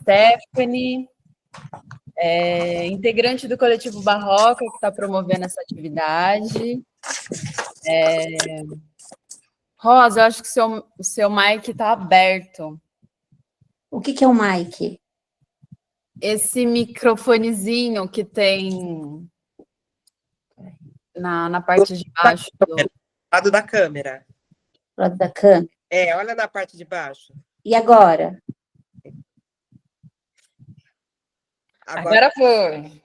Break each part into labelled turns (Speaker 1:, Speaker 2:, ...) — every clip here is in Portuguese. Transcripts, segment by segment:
Speaker 1: Stephanie, integrante do Coletivo Barroca, que está promovendo essa atividade. Rosa, eu acho que o seu mic está aberto.
Speaker 2: O que é o mic?
Speaker 1: Esse microfonezinho que tem na parte de baixo.
Speaker 3: Do lado da câmera.
Speaker 2: Do lado da câmera?
Speaker 3: Olha na parte de baixo.
Speaker 2: E agora?
Speaker 1: Agora foi.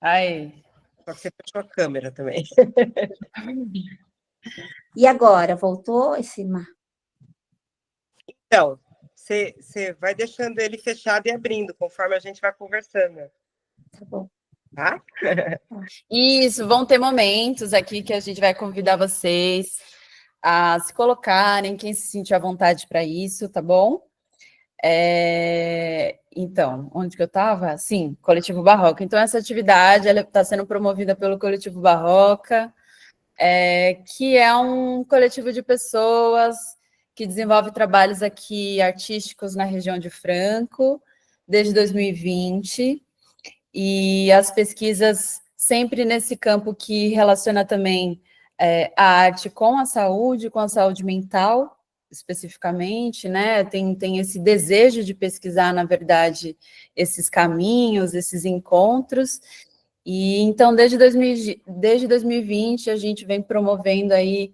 Speaker 1: Aí.
Speaker 3: Só que você fechou a câmera também.
Speaker 2: E agora? Voltou esse...
Speaker 3: Então, você vai deixando ele fechado e abrindo, conforme a gente vai conversando.
Speaker 2: Tá bom.
Speaker 3: Tá?
Speaker 1: Isso, vão ter momentos aqui que a gente vai convidar vocês a se colocarem, quem se sentir à vontade para isso, tá bom? Então, onde que eu estava? Sim, Coletivo Barroca. Então, essa atividade está sendo promovida pelo Coletivo Barroca, que é um coletivo de pessoas que desenvolve trabalhos aqui artísticos na região de Franco, desde 2020, e as pesquisas sempre nesse campo que relaciona também a arte com a saúde mental, especificamente, né? Tem esse desejo de pesquisar, na verdade, esses caminhos, esses encontros. E então, desde 2020, a gente vem promovendo aí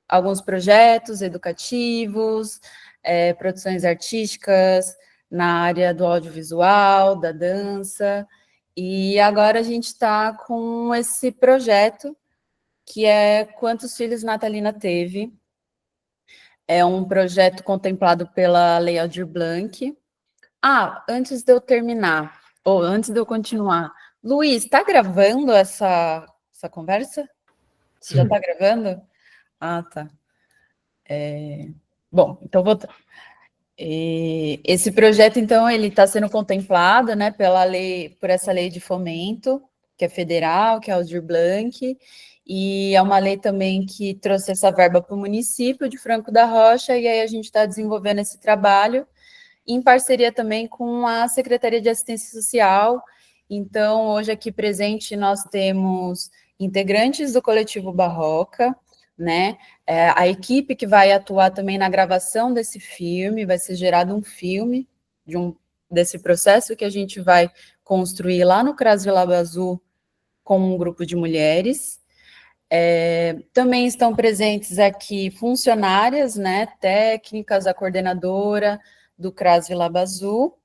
Speaker 1: alguns projetos educativos, produções artísticas na área do audiovisual, da dança, e agora a gente está com esse projeto que é Quantos Filhos Natalina Teve. É um projeto contemplado pela Lei Aldir Blanc. Antes de eu terminar, ou antes de eu continuar, Luiz, está gravando essa conversa? Você já está gravando? Tá. Bom, então vou... Esse projeto, então, ele está sendo contemplado, né, por essa lei de fomento, que é federal, que é a Aldir Blanc, e é uma lei também que trouxe essa verba para o município de Franco da Rocha, e aí a gente está desenvolvendo esse trabalho, em parceria também com a Secretaria de Assistência Social. Então, hoje aqui presente nós temos integrantes do Coletivo Barroca, né? A equipe que vai atuar também na gravação desse filme, vai ser gerado um filme desse processo que a gente vai construir lá no CRAS Vila Azul com um grupo de mulheres. Também estão presentes aqui funcionárias, né, técnicas, a coordenadora do CRAS Vila Azul,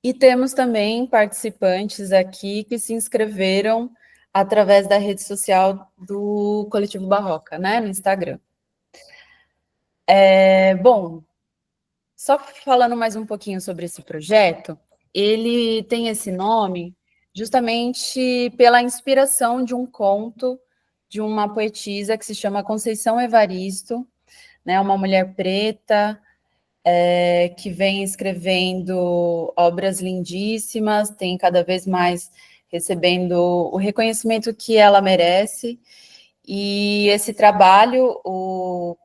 Speaker 1: e temos também participantes aqui que se inscreveram através da rede social do Coletivo Barroca, né, no Instagram. Bom, só falando mais um pouquinho sobre esse projeto, ele tem esse nome justamente pela inspiração de um conto de uma poetisa que se chama Conceição Evaristo, né, uma mulher preta, que vem escrevendo obras lindíssimas, tem cada vez mais recebendo o reconhecimento que ela merece, e esse trabalho, o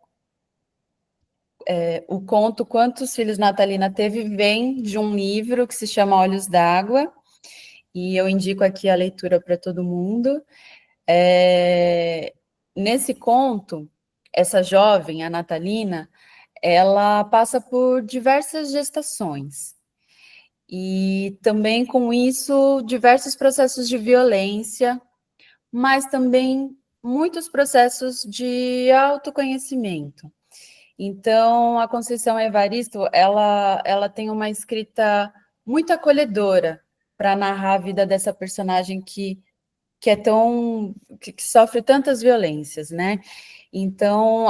Speaker 1: conto Quantos Filhos Natalina Teve, vem de um livro que se chama Olhos d'Água, e eu indico aqui a leitura para todo mundo. Nesse conto, essa jovem, a Natalina, ela passa por diversas gestações, e também com isso diversos processos de violência, mas também muitos processos de autoconhecimento. Então, a Conceição Evaristo, ela tem uma escrita muito acolhedora para narrar a vida dessa personagem que sofre tantas violências, né? Então,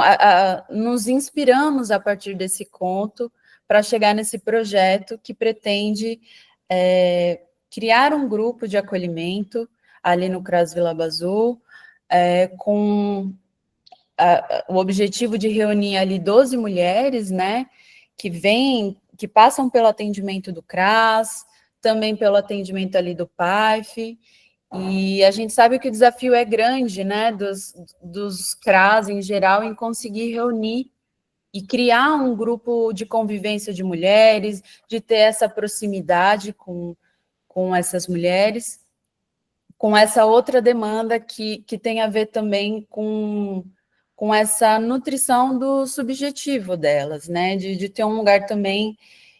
Speaker 1: nos inspiramos a partir desse conto para chegar nesse projeto que pretende criar um grupo de acolhimento ali no CRAS Vila Azul, com o objetivo de reunir ali 12 mulheres, né, que passam pelo atendimento do CRAS, também pelo atendimento ali do PAIF, e a gente sabe que o desafio é grande, né, dos CRAS em geral, em conseguir reunir e criar um grupo de convivência de mulheres, de ter essa proximidade com essas mulheres, com essa outra demanda que tem a ver também com essa nutrição do subjetivo delas, né? De ter um lugar também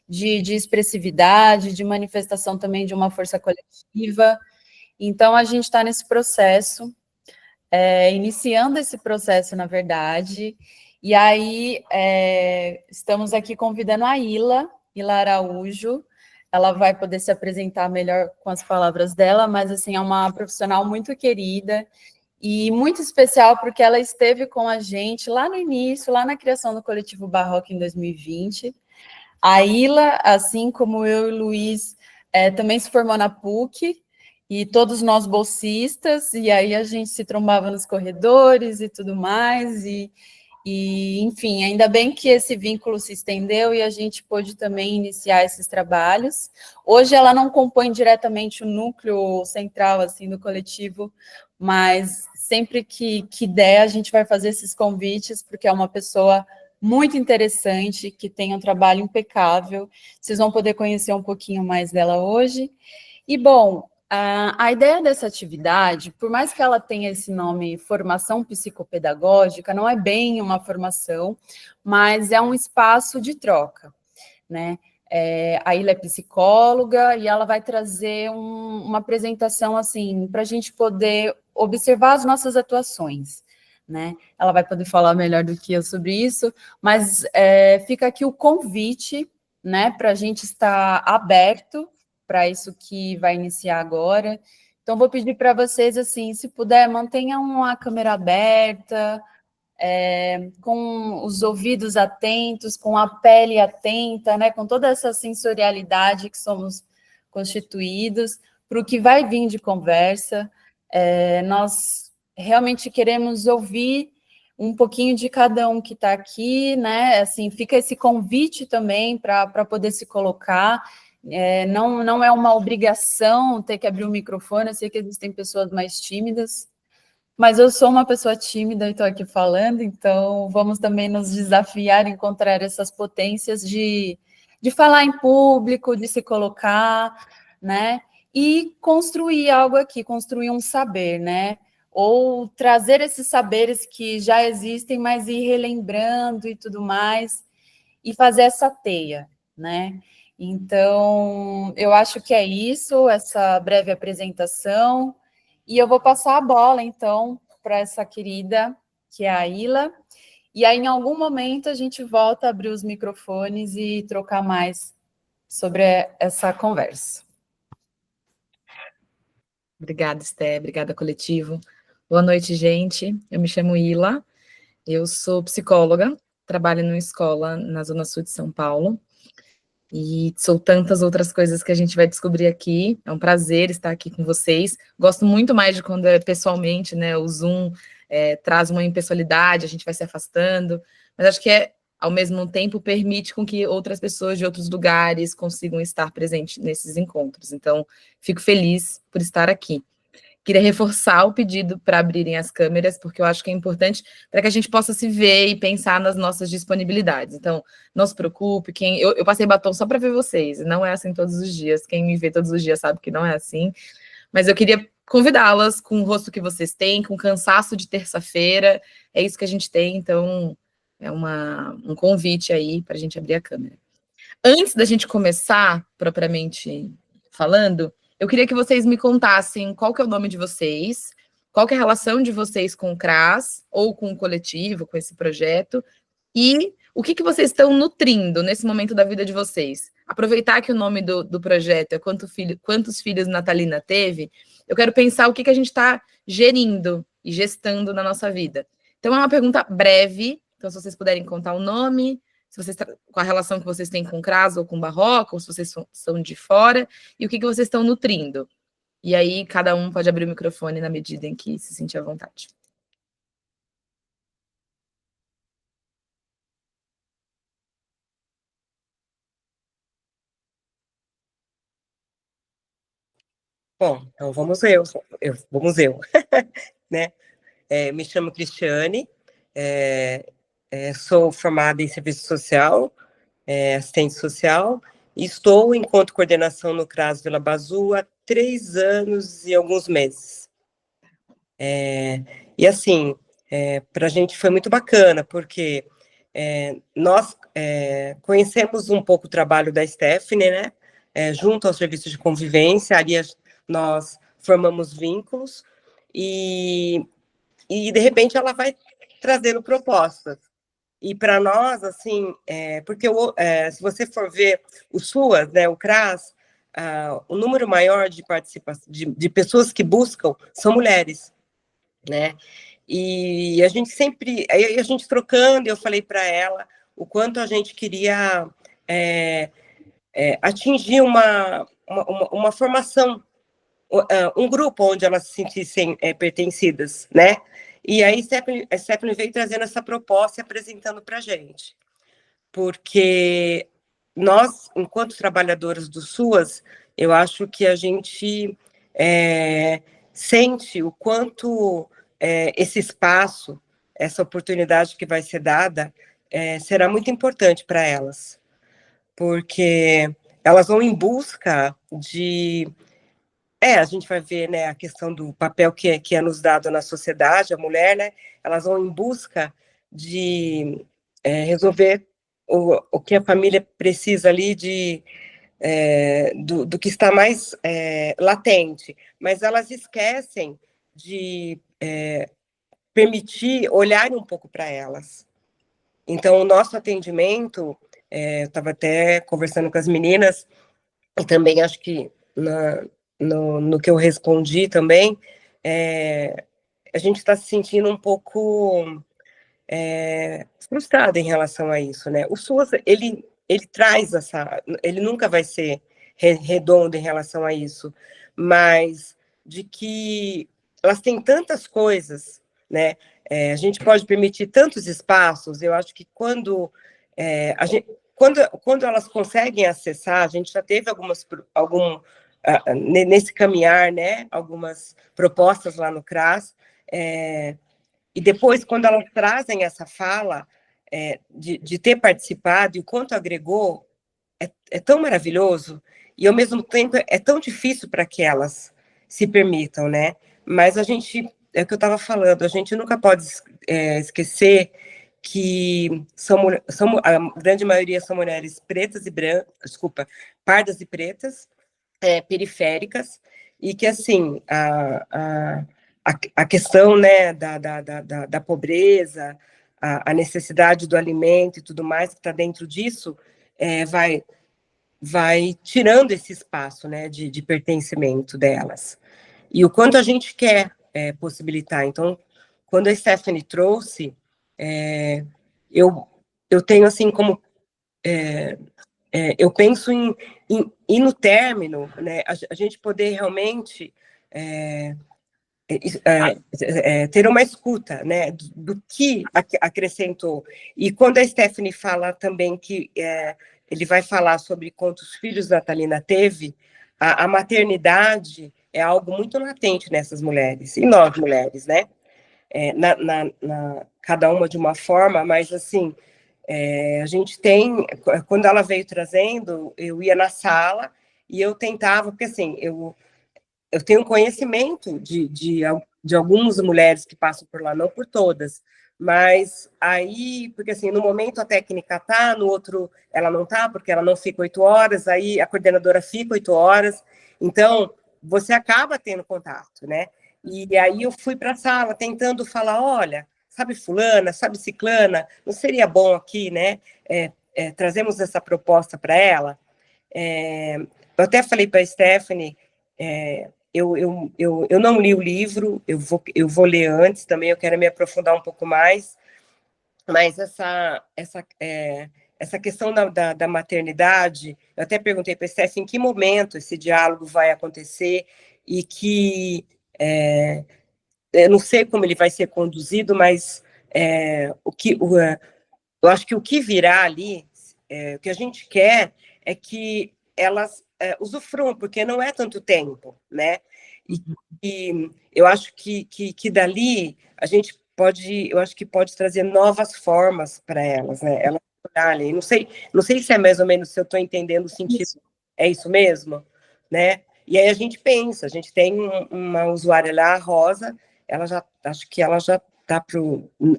Speaker 1: de expressividade, de manifestação também de uma força coletiva. Então, a gente está nesse processo, iniciando esse processo, na verdade, e aí estamos aqui convidando a Ila Araújo. Ela vai poder se apresentar melhor com as palavras dela, mas assim, é uma profissional muito querida e muito especial, porque ela esteve com a gente lá no início, lá na criação do Coletivo Barroca em 2020. A Ila, assim como eu e o Luiz, também se formou na PUC, e todos nós bolsistas, e aí a gente se trombava nos corredores e tudo mais, enfim, ainda bem que esse vínculo se estendeu e a gente pôde também iniciar esses trabalhos. Hoje ela não compõe diretamente o núcleo central assim do coletivo, mas sempre que der a gente vai fazer esses convites, porque é uma pessoa muito interessante, que tem um trabalho impecável. Vocês vão poder conhecer um pouquinho mais dela hoje. E, bom, a ideia dessa atividade, por mais que ela tenha esse nome formação psicopedagógica, não é bem uma formação, mas é um espaço de troca, né? A Ilha é psicóloga e ela vai trazer uma apresentação assim para a gente poder observar as nossas atuações, né? Ela vai poder falar melhor do que eu sobre isso, mas fica aqui o convite, né, para a gente estar aberto para isso que vai iniciar agora. Então, vou pedir para vocês, assim, se puder, mantenham a câmera aberta, com os ouvidos atentos, com a pele atenta, né, com toda essa sensorialidade que somos constituídos, para o que vai vir de conversa. Nós realmente queremos ouvir um pouquinho de cada um que está aqui, né? Assim, fica esse convite também para poder se colocar. Não é uma obrigação ter que abrir o microfone, eu sei que existem pessoas mais tímidas, mas eu sou uma pessoa tímida e estou aqui falando, então vamos também nos desafiar a encontrar essas potências de falar em público, de se colocar, né? E construir algo aqui, construir um saber, né? Ou trazer esses saberes que já existem, mas ir relembrando e tudo mais, e fazer essa teia, né? Então, eu acho que é isso, essa breve apresentação. E eu vou passar a bola, então, para essa querida, que é a Ila. E aí, em algum momento, a gente volta a abrir os microfones e trocar mais sobre essa conversa.
Speaker 4: Obrigada, Esté. Obrigada, coletivo. Boa noite, gente. Eu me chamo Ila. Eu sou psicóloga, trabalho numa escola na Zona Sul de São Paulo. E sou tantas outras coisas que a gente vai descobrir aqui. É um prazer estar aqui com vocês. Gosto muito mais de quando é pessoalmente, né? O Zoom traz uma impessoalidade, a gente vai se afastando. Mas acho que ao mesmo tempo, permite com que outras pessoas de outros lugares consigam estar presentes nesses encontros. Então, fico feliz por estar aqui. Queria reforçar o pedido para abrirem as câmeras, porque eu acho que é importante para que a gente possa se ver e pensar nas nossas disponibilidades. Então, não se preocupe, eu passei batom só para ver vocês, não é assim todos os dias. Quem me vê todos os dias sabe que não é assim. Mas eu queria convidá-las com o rosto que vocês têm, com o cansaço de terça-feira. É isso que a gente tem, então é um convite aí para a gente abrir a câmera. Antes da gente começar, propriamente falando, eu queria que vocês me contassem qual que é o nome de vocês, qual que é a relação de vocês com o CRAS, ou com o coletivo, com esse projeto, e o que vocês estão nutrindo nesse momento da vida de vocês. Aproveitar que o nome do projeto é Quantos Filhos Natalina Teve, eu quero pensar o que a gente está gerindo e gestando na nossa vida. Então, é uma pergunta breve, então se vocês puderem contar o nome, se vocês com a relação que vocês têm com o CRAS ou com o Barroca, ou se vocês são de fora, e o que vocês estão nutrindo. E aí, cada um pode abrir o microfone na medida em que se sentir à vontade.
Speaker 3: Bom, então vamos eu, né? Me chamo Cristiane, sou formada em serviço social, assistente social, e estou enquanto coordenação no CRAS Vila Bazu há 3 anos e alguns meses. E assim, para a gente foi muito bacana, porque nós conhecemos um pouco o trabalho da Stephanie, né? Junto aos serviços de convivência, ali nós formamos vínculos, e de repente ela vai trazendo propostas. E para nós, assim, porque se você for ver o SUAS, né, o CRAS, o número maior de participação, de pessoas que buscam são mulheres, né? E a gente sempre, aí a gente trocando, eu falei para ela o quanto a gente queria atingir uma formação, um grupo onde elas se sentissem pertencidas, né? E aí a Stephanie veio trazendo essa proposta e apresentando para a gente, porque nós, enquanto trabalhadoras do SUAS, eu acho que a gente sente o quanto esse espaço, essa oportunidade que vai ser dada, será muito importante para elas, porque elas vão em busca de... a gente vai ver, né, a questão do papel que é nos dado na sociedade, a mulher, né, elas vão em busca de resolver o que a família precisa ali do que está mais latente, mas elas esquecem de permitir olhar um pouco para elas. Então, o nosso atendimento, eu estava até conversando com as meninas, e também acho que no que eu respondi também, a gente está se sentindo um pouco frustrada em relação a isso, né? O SUAS, ele traz ele nunca vai ser redondo em relação a isso, mas de que elas têm tantas coisas, né? A gente pode permitir tantos espaços, eu acho que quando elas conseguem acessar, a gente já teve nesse caminhar, né, algumas propostas lá no CRAS, e depois, quando elas trazem essa fala de ter participado e o quanto agregou, é tão maravilhoso, e ao mesmo tempo é tão difícil para que elas se permitam, né? Mas a gente, é o que eu estava falando, a gente nunca pode esquecer que a grande maioria são mulheres pretas e brancas, desculpa, pardas e pretas, periféricas, e que, assim, a questão, né, da pobreza, a necessidade do alimento e tudo mais que está dentro disso, vai tirando esse espaço, né, de pertencimento delas. E o quanto a gente quer possibilitar. Então, quando a Stephanie trouxe, eu tenho, assim, como... eu penso em no término, né, a gente poder realmente ter uma escuta, né, do que acrescentou. E quando a Stephanie fala também que ele vai falar sobre quantos filhos Natalina teve, a maternidade é algo muito latente nessas mulheres, e nós mulheres, né? Cada uma de uma forma, mas assim, a gente tem, quando ela veio trazendo, eu ia na sala e eu tentava, porque assim, eu tenho conhecimento de algumas mulheres que passam por lá, não por todas, mas aí, porque assim, no momento a técnica tá, no outro ela não tá, porque ela não fica 8 horas, aí a coordenadora fica 8 horas, então você acaba tendo contato, né? E aí eu fui para a sala tentando falar, olha, sabe fulana, sabe ciclana, não seria bom aqui, né, trazemos essa proposta para ela? Eu até falei para a Stephanie, eu não li o livro, eu vou ler antes também, eu quero me aprofundar um pouco mais, mas essa questão da maternidade, eu até perguntei para a Stephanie em que momento esse diálogo vai acontecer, e que eu não sei como ele vai ser conduzido, mas eu acho que o que virá ali, o que a gente quer é que elas usufruam, porque não é tanto tempo, né? E eu acho que dali a gente eu acho que pode trazer novas formas para elas, né? Elas olharem, não sei se é mais ou menos, se eu estou entendendo o sentido,
Speaker 2: Isso.
Speaker 3: é isso mesmo, né? E aí a gente pensa, a gente tem uma usuária lá, a Rosa, acho que ela já tá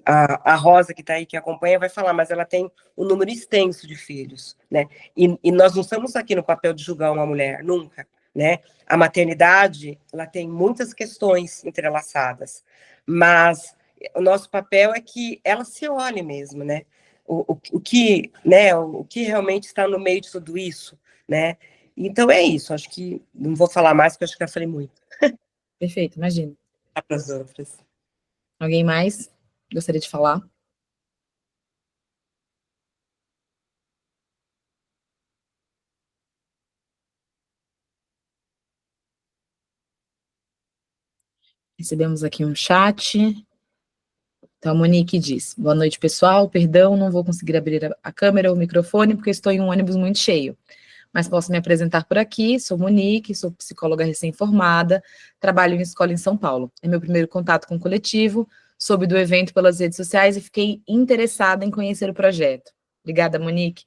Speaker 3: a Rosa que está aí, que acompanha, vai falar, mas ela tem um número extenso de filhos, né? E nós não estamos aqui no papel de julgar uma mulher, nunca, né? A maternidade, ela tem muitas questões entrelaçadas, mas o nosso papel é que ela se olhe mesmo, né? O que, né? O que realmente está no meio de tudo isso, né? Então é isso, acho que não vou falar mais, porque acho que já falei muito.
Speaker 4: Perfeito, imagina.
Speaker 3: Para as outras.
Speaker 4: Alguém mais gostaria de falar? Recebemos aqui um chat. Então, a Monique diz: boa noite, pessoal. Perdão, não vou conseguir abrir a câmera ou o microfone porque estou em um ônibus muito cheio. Mas posso me apresentar por aqui. Sou Monique, sou psicóloga recém-formada, trabalho em escola em São Paulo. É meu primeiro contato com o coletivo, soube do evento pelas redes sociais e fiquei interessada em conhecer o projeto. Obrigada, Monique.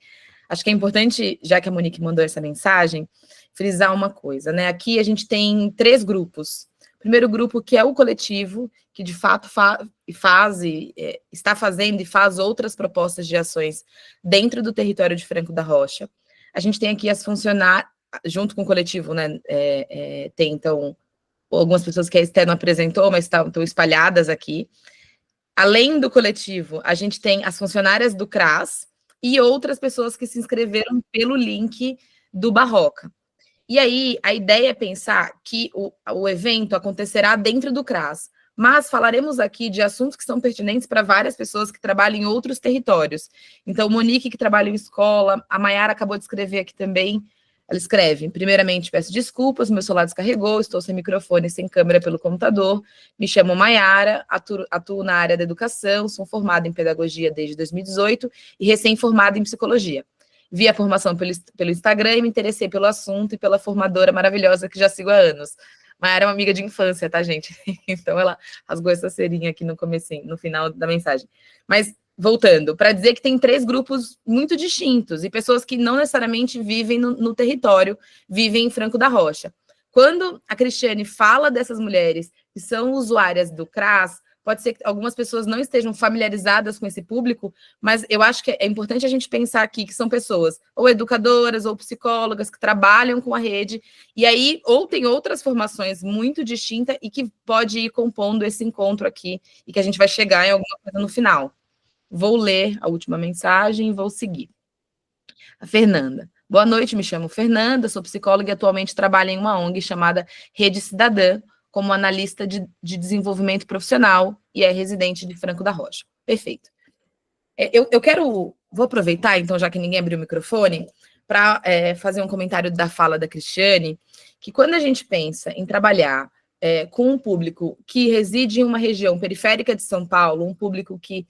Speaker 4: Acho que é importante, já que a Monique mandou essa mensagem, frisar uma coisa, né? Aqui a gente tem 3 grupos. O primeiro grupo, que é o coletivo, que de fato está fazendo e faz outras propostas de ações dentro do território de Franco da Rocha. A gente tem aqui as funcionárias, junto com o coletivo, né? Tem, então, algumas pessoas que a Esté não apresentou, mas estão espalhadas aqui. Além do coletivo, a gente tem as funcionárias do CRAS e outras pessoas que se inscreveram pelo link do Barroca. E aí, a ideia é pensar que o evento acontecerá dentro do CRAS, mas falaremos aqui de assuntos que são pertinentes para várias pessoas que trabalham em outros territórios. Então, Monique, que trabalha em escola, a Mayara acabou de escrever aqui também. Ela escreve: primeiramente, peço desculpas, meu celular descarregou, estou sem microfone e sem câmera pelo computador. Me chamo Mayara, atuo na área da educação, sou formada em pedagogia desde 2018 e recém-formada em psicologia. Vi a formação pelo Instagram e me interessei pelo assunto e pela formadora maravilhosa que já sigo há anos. Mayara é uma amiga de infância, tá, gente? Então ela rasgou essa cerinha aqui no comecinho, no final da mensagem. Mas, voltando, para dizer que tem 3 grupos muito distintos e pessoas que não necessariamente vivem no território, vivem em Franco da Rocha. Quando a Cristiane fala dessas mulheres que são usuárias do CRAS, pode ser que algumas pessoas não estejam familiarizadas com esse público, mas eu acho que é importante a gente pensar aqui que são pessoas ou educadoras ou psicólogas que trabalham com a rede, e aí ou tem outras formações muito distintas e que pode ir compondo esse encontro aqui e que a gente vai chegar em alguma coisa no final. Vou ler a última mensagem e vou seguir. A Fernanda. Boa noite, me chamo Fernanda, sou psicóloga e atualmente trabalho em uma ONG chamada Rede Cidadã, como analista de desenvolvimento profissional e é residente de Franco da Rocha. Perfeito. Vou aproveitar, então, já que ninguém abriu o microfone, para fazer um comentário da fala da Cristiane, que quando a gente pensa em trabalhar com um público que reside em uma região periférica de São Paulo, um público que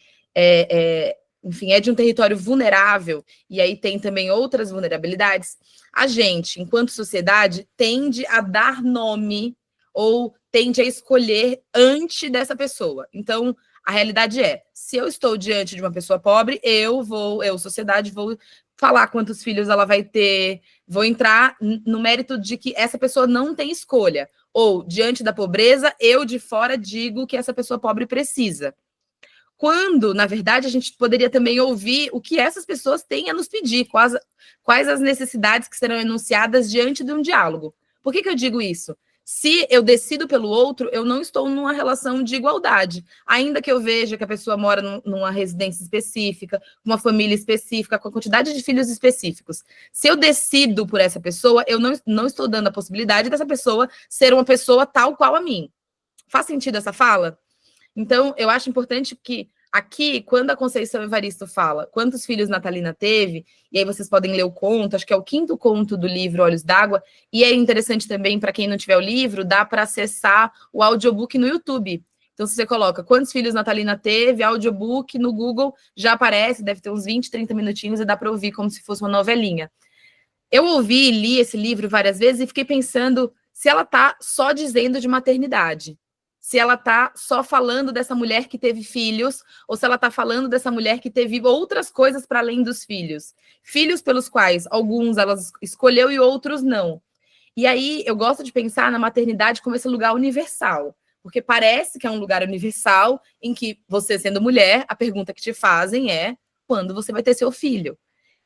Speaker 4: enfim, é de um território vulnerável, e aí tem também outras vulnerabilidades, a gente, enquanto sociedade, tende a dar nome ou tende a escolher antes dessa pessoa. Então, a realidade é, se eu estou diante de uma pessoa pobre, eu, sociedade, vou falar quantos filhos ela vai ter, vou entrar no mérito de que essa pessoa não tem escolha. Ou, diante da pobreza, eu de fora digo que essa pessoa pobre precisa. Quando, na verdade, a gente poderia também ouvir o que essas pessoas têm a nos pedir, quais as necessidades que serão enunciadas diante de um diálogo. Por que eu digo isso? Se eu decido pelo outro, eu não estou numa relação de igualdade. Ainda que eu veja que a pessoa mora numa residência específica, uma família específica, com a quantidade de filhos específicos. Se eu decido por essa pessoa, eu não estou dando a possibilidade dessa pessoa ser uma pessoa tal qual a mim. Faz sentido essa fala? Então, eu acho importante que aqui, quando a Conceição Evaristo fala quantos filhos Natalina teve, e aí vocês podem ler o conto, acho que é o 5º conto do livro Olhos d'Água, e é interessante também, para quem não tiver o livro, dá para acessar o audiobook no YouTube. Então, se você coloca quantos filhos Natalina teve, audiobook no Google, já aparece, deve ter uns 20, 30 minutinhos, e dá para ouvir como se fosse uma novelinha. Eu ouvi e li esse livro várias vezes e fiquei pensando se ela está só dizendo de maternidade. se ela está só falando dessa mulher que teve filhos, ou se ela está falando dessa mulher que teve outras coisas para além dos filhos. Filhos pelos quais alguns ela escolheu e outros não. E aí eu gosto de pensar na maternidade como esse lugar universal, porque parece que é um lugar universal em que você, sendo mulher, a pergunta que te fazem é quando você vai ter seu filho.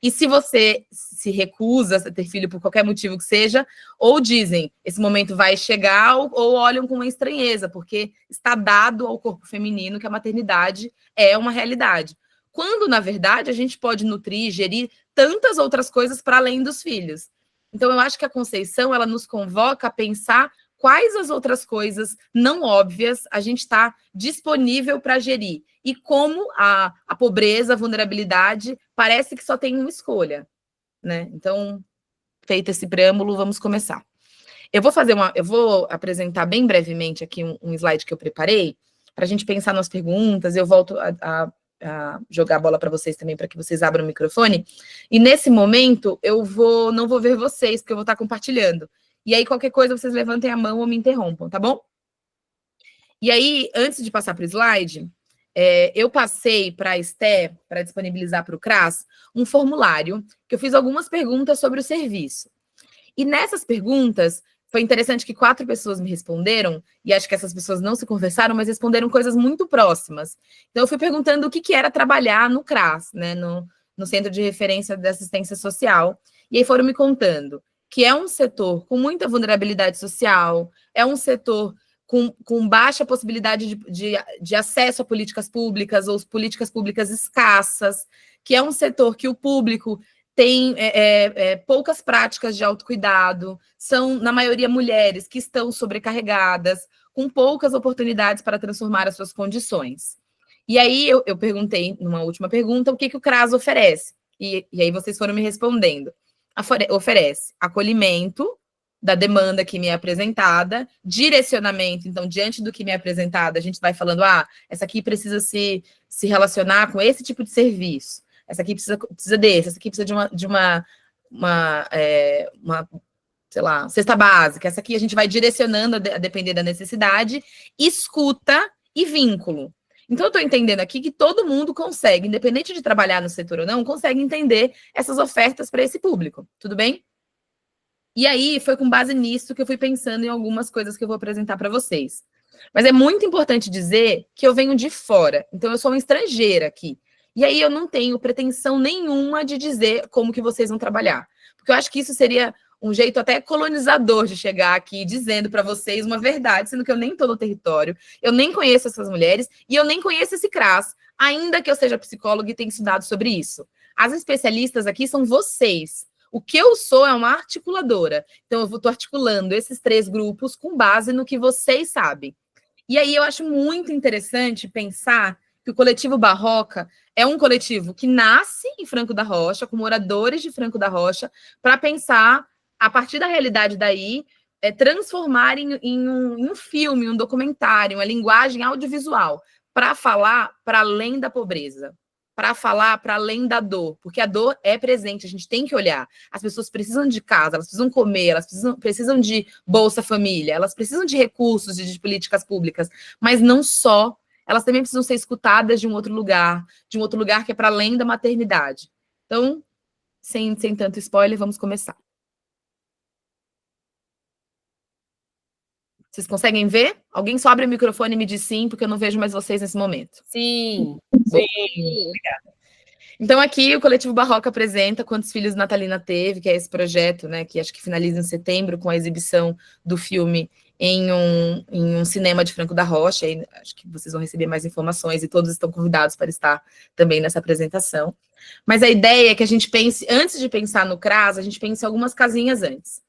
Speaker 4: E se você se recusa a ter filho por qualquer motivo que seja, ou dizem, esse momento vai chegar, ou olham com uma estranheza, porque está dado ao corpo feminino que a maternidade é uma realidade. Quando, na verdade, a gente pode nutrir, gerir tantas outras coisas para além dos filhos. Então, eu acho que a Conceição, ela nos convoca a pensar quais as outras coisas não óbvias a gente está disponível para gerir. E como a pobreza, a vulnerabilidade, parece que só tem uma escolha, né? Então, feito esse preâmbulo, vamos começar. Eu vou apresentar bem brevemente aqui um slide que eu preparei, para a gente pensar nas perguntas, eu volto a jogar a bola para vocês também, para que vocês abram o microfone. E nesse momento, não vou ver vocês, porque eu vou estar compartilhando. E aí, qualquer coisa, vocês levantem a mão ou me interrompam, tá bom? E aí, antes de passar para o slide, eu passei para a Esté, para disponibilizar para o CRAS, um formulário, que eu fiz algumas perguntas sobre o serviço. E nessas perguntas, foi interessante que 4 pessoas me responderam, e acho que essas pessoas não se conversaram, mas responderam coisas muito próximas. Então, eu fui perguntando o que era trabalhar no CRAS, né, no Centro de Referência de Assistência Social, e aí foram me contando que é um setor com muita vulnerabilidade social, é um setor com baixa possibilidade de acesso a políticas públicas ou políticas públicas escassas, que é um setor que o público tem poucas práticas de autocuidado, são, na maioria, mulheres que estão sobrecarregadas, com poucas oportunidades para transformar as suas condições. E aí eu perguntei, numa última pergunta, o que o CRAS oferece? E aí vocês foram me respondendo. Oferece acolhimento da demanda que me é apresentada, direcionamento, então, diante do que me é apresentado, a gente vai falando, essa aqui precisa se relacionar com esse tipo de serviço, essa aqui precisa desse, essa aqui precisa de uma sei lá, cesta básica, essa aqui a gente vai direcionando a depender da necessidade, escuta e vínculo. Então, eu estou entendendo aqui que todo mundo consegue, independente de trabalhar no setor ou não, consegue entender essas ofertas para esse público, tudo bem? E aí, foi com base nisso que eu fui pensando em algumas coisas que eu vou apresentar para vocês. Mas é muito importante dizer que eu venho de fora, então eu sou uma estrangeira aqui. E aí eu não tenho pretensão nenhuma de dizer como que vocês vão trabalhar. Porque eu acho que isso seria um jeito até colonizador de chegar aqui dizendo para vocês uma verdade, sendo que eu nem estou no território, eu nem conheço essas mulheres e eu nem conheço esse CRAS, ainda que eu seja psicóloga e tenha estudado sobre isso. As especialistas aqui são vocês. O que eu sou é uma articuladora. Então, eu estou articulando esses 3 grupos com base no que vocês sabem. E aí, eu acho muito interessante pensar que o Coletivo Barroca é um coletivo que nasce em Franco da Rocha, com moradores de Franco da Rocha, para pensar, a partir da realidade daí, transformar em um filme, um documentário, uma linguagem audiovisual, para falar para além da pobreza, para falar para além da dor, porque a dor é presente, a gente tem que olhar. As pessoas precisam de casa, elas precisam comer, elas precisam de Bolsa Família, elas precisam de recursos, de políticas públicas, mas não só, elas também precisam ser escutadas de um outro lugar que é para além da maternidade. Então, sem tanto spoiler, vamos começar. Vocês conseguem ver? Alguém só abre o microfone e me diz sim, porque eu não vejo mais vocês nesse momento.
Speaker 1: Sim.
Speaker 3: Sim.
Speaker 4: Obrigada. Então, aqui o Coletivo Barroca apresenta Quantos Filhos Natalina Teve, que é esse projeto, né, que acho que finaliza em setembro com a exibição do filme em um cinema de Franco da Rocha. E acho que vocês vão receber mais informações e todos estão convidados para estar também nessa apresentação. Mas a ideia é que a gente pense, antes de pensar no CRAS, a gente pense em algumas casinhas antes.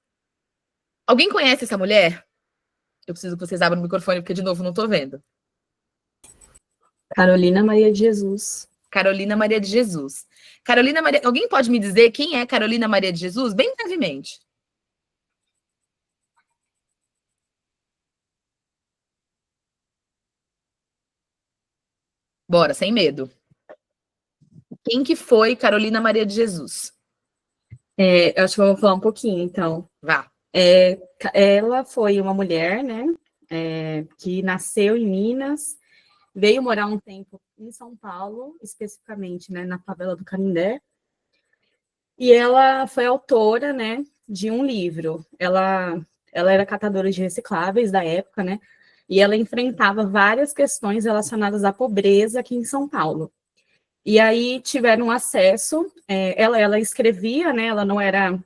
Speaker 4: Alguém conhece essa mulher? Eu preciso que vocês abram o microfone, porque, de novo, não estou vendo.
Speaker 5: Carolina Maria de Jesus.
Speaker 4: Carolina Maria de Jesus. Carolina Maria... Alguém pode me dizer quem é Carolina Maria de Jesus? Bem brevemente. Bora, sem medo. Quem que foi Carolina Maria de Jesus?
Speaker 5: Eu acho que eu vou falar um pouquinho, então.
Speaker 4: Vá.
Speaker 5: Ela foi uma mulher, né, que nasceu em Minas, veio morar um tempo em São Paulo, especificamente, né, na favela do Canindé, e ela foi autora, né, de um livro. Ela era catadora de recicláveis da época, né, e ela enfrentava várias questões relacionadas à pobreza aqui em São Paulo. E aí tiveram acesso, ela escrevia, né, ela não era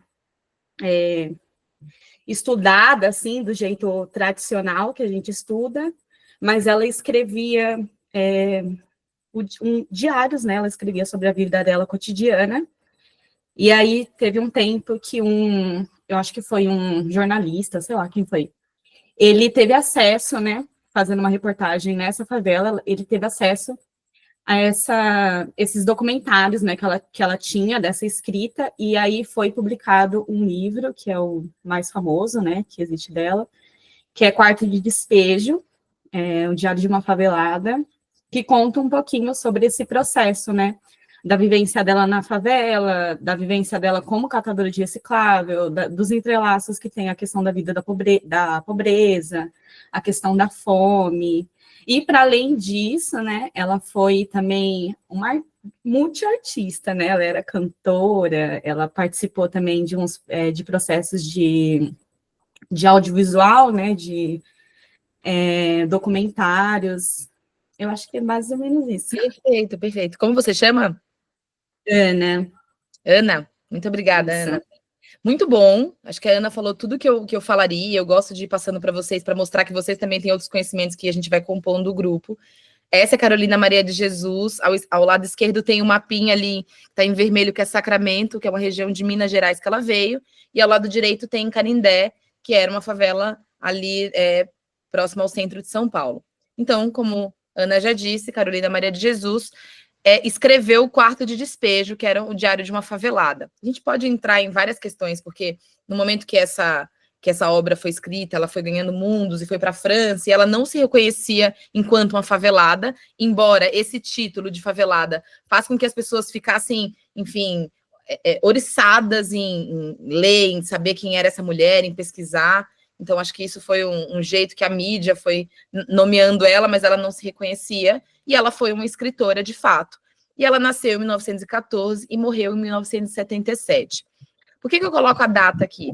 Speaker 5: estudada, assim, do jeito tradicional que a gente estuda, mas ela escrevia diários, né, ela escrevia sobre a vida dela cotidiana, e aí teve um tempo que eu acho que foi um jornalista, sei lá quem foi, ele teve acesso, né, fazendo uma reportagem nessa favela, ele teve acesso a esses documentários, né, que ela tinha dessa escrita, e aí foi publicado um livro, que é o mais famoso, né, que existe dela, que é Quarto de Despejo, o Diário de uma Favelada, que conta um pouquinho sobre esse processo, né, da vivência dela na favela, da vivência dela como catadora de reciclável, dos entrelaços que tem a questão da vida da pobreza, a questão da fome. E, para além disso, né, ela foi também uma multiartista, né? Ela era cantora, ela participou também de processos de audiovisual, né? De documentários. Eu acho que é mais ou menos isso.
Speaker 4: Perfeito, perfeito. Como você chama?
Speaker 5: Ana.
Speaker 4: Ana. Muito obrigada,
Speaker 5: Isso.
Speaker 4: Ana. Muito bom. Acho que a Ana falou tudo que eu falaria. Eu gosto de ir passando para vocês, para mostrar que vocês também têm outros conhecimentos que a gente vai compondo o grupo. Essa é Carolina Maria de Jesus. Ao lado esquerdo tem um mapinha ali, que está em vermelho, que é Sacramento, que é uma região de Minas Gerais que ela veio. E ao lado direito tem Canindé, que era uma favela ali próxima ao centro de São Paulo. Então, como Ana já disse, Carolina Maria de Jesus escreveu o Quarto de Despejo, que era o diário de uma favelada. A gente pode entrar em várias questões, porque no momento que essa obra foi escrita, ela foi ganhando mundos e foi para a França, e ela não se reconhecia enquanto uma favelada, embora esse título de favelada faça com que as pessoas ficassem, enfim, oriçadas em ler, em saber quem era essa mulher, em pesquisar. Então, acho que isso foi um jeito que a mídia foi nomeando ela, mas ela não se reconhecia, e ela foi uma escritora de fato. E ela nasceu em 1914 e morreu em 1977. Por que eu coloco a data aqui?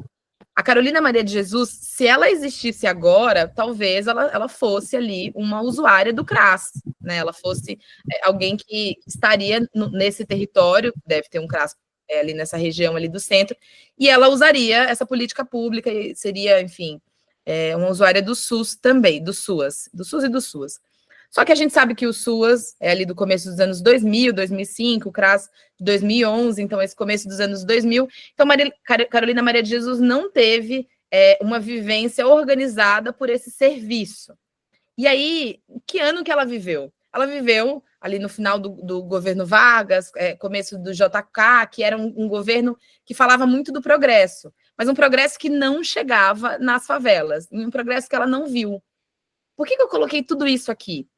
Speaker 4: A Carolina Maria de Jesus, se ela existisse agora, talvez ela fosse ali uma usuária do CRAS, né? Ela fosse alguém que estaria nesse território, deve ter um CRAS ali nessa região ali do centro, e ela usaria essa política pública e seria, enfim, uma usuária do SUS também, do SUAS e do SUAS. Só que a gente sabe que o SUAS é ali do começo dos anos 2000, 2005, o CRAS de 2011, então esse começo dos anos 2000. Então, Carolina Maria de Jesus não teve uma vivência organizada por esse serviço. E aí, que ano que ela viveu? Ela viveu ali no final do governo Vargas, começo do JK, que era um governo que falava muito do progresso, mas um progresso que não chegava nas favelas, um progresso que ela não viu. Por que eu coloquei tudo isso aqui?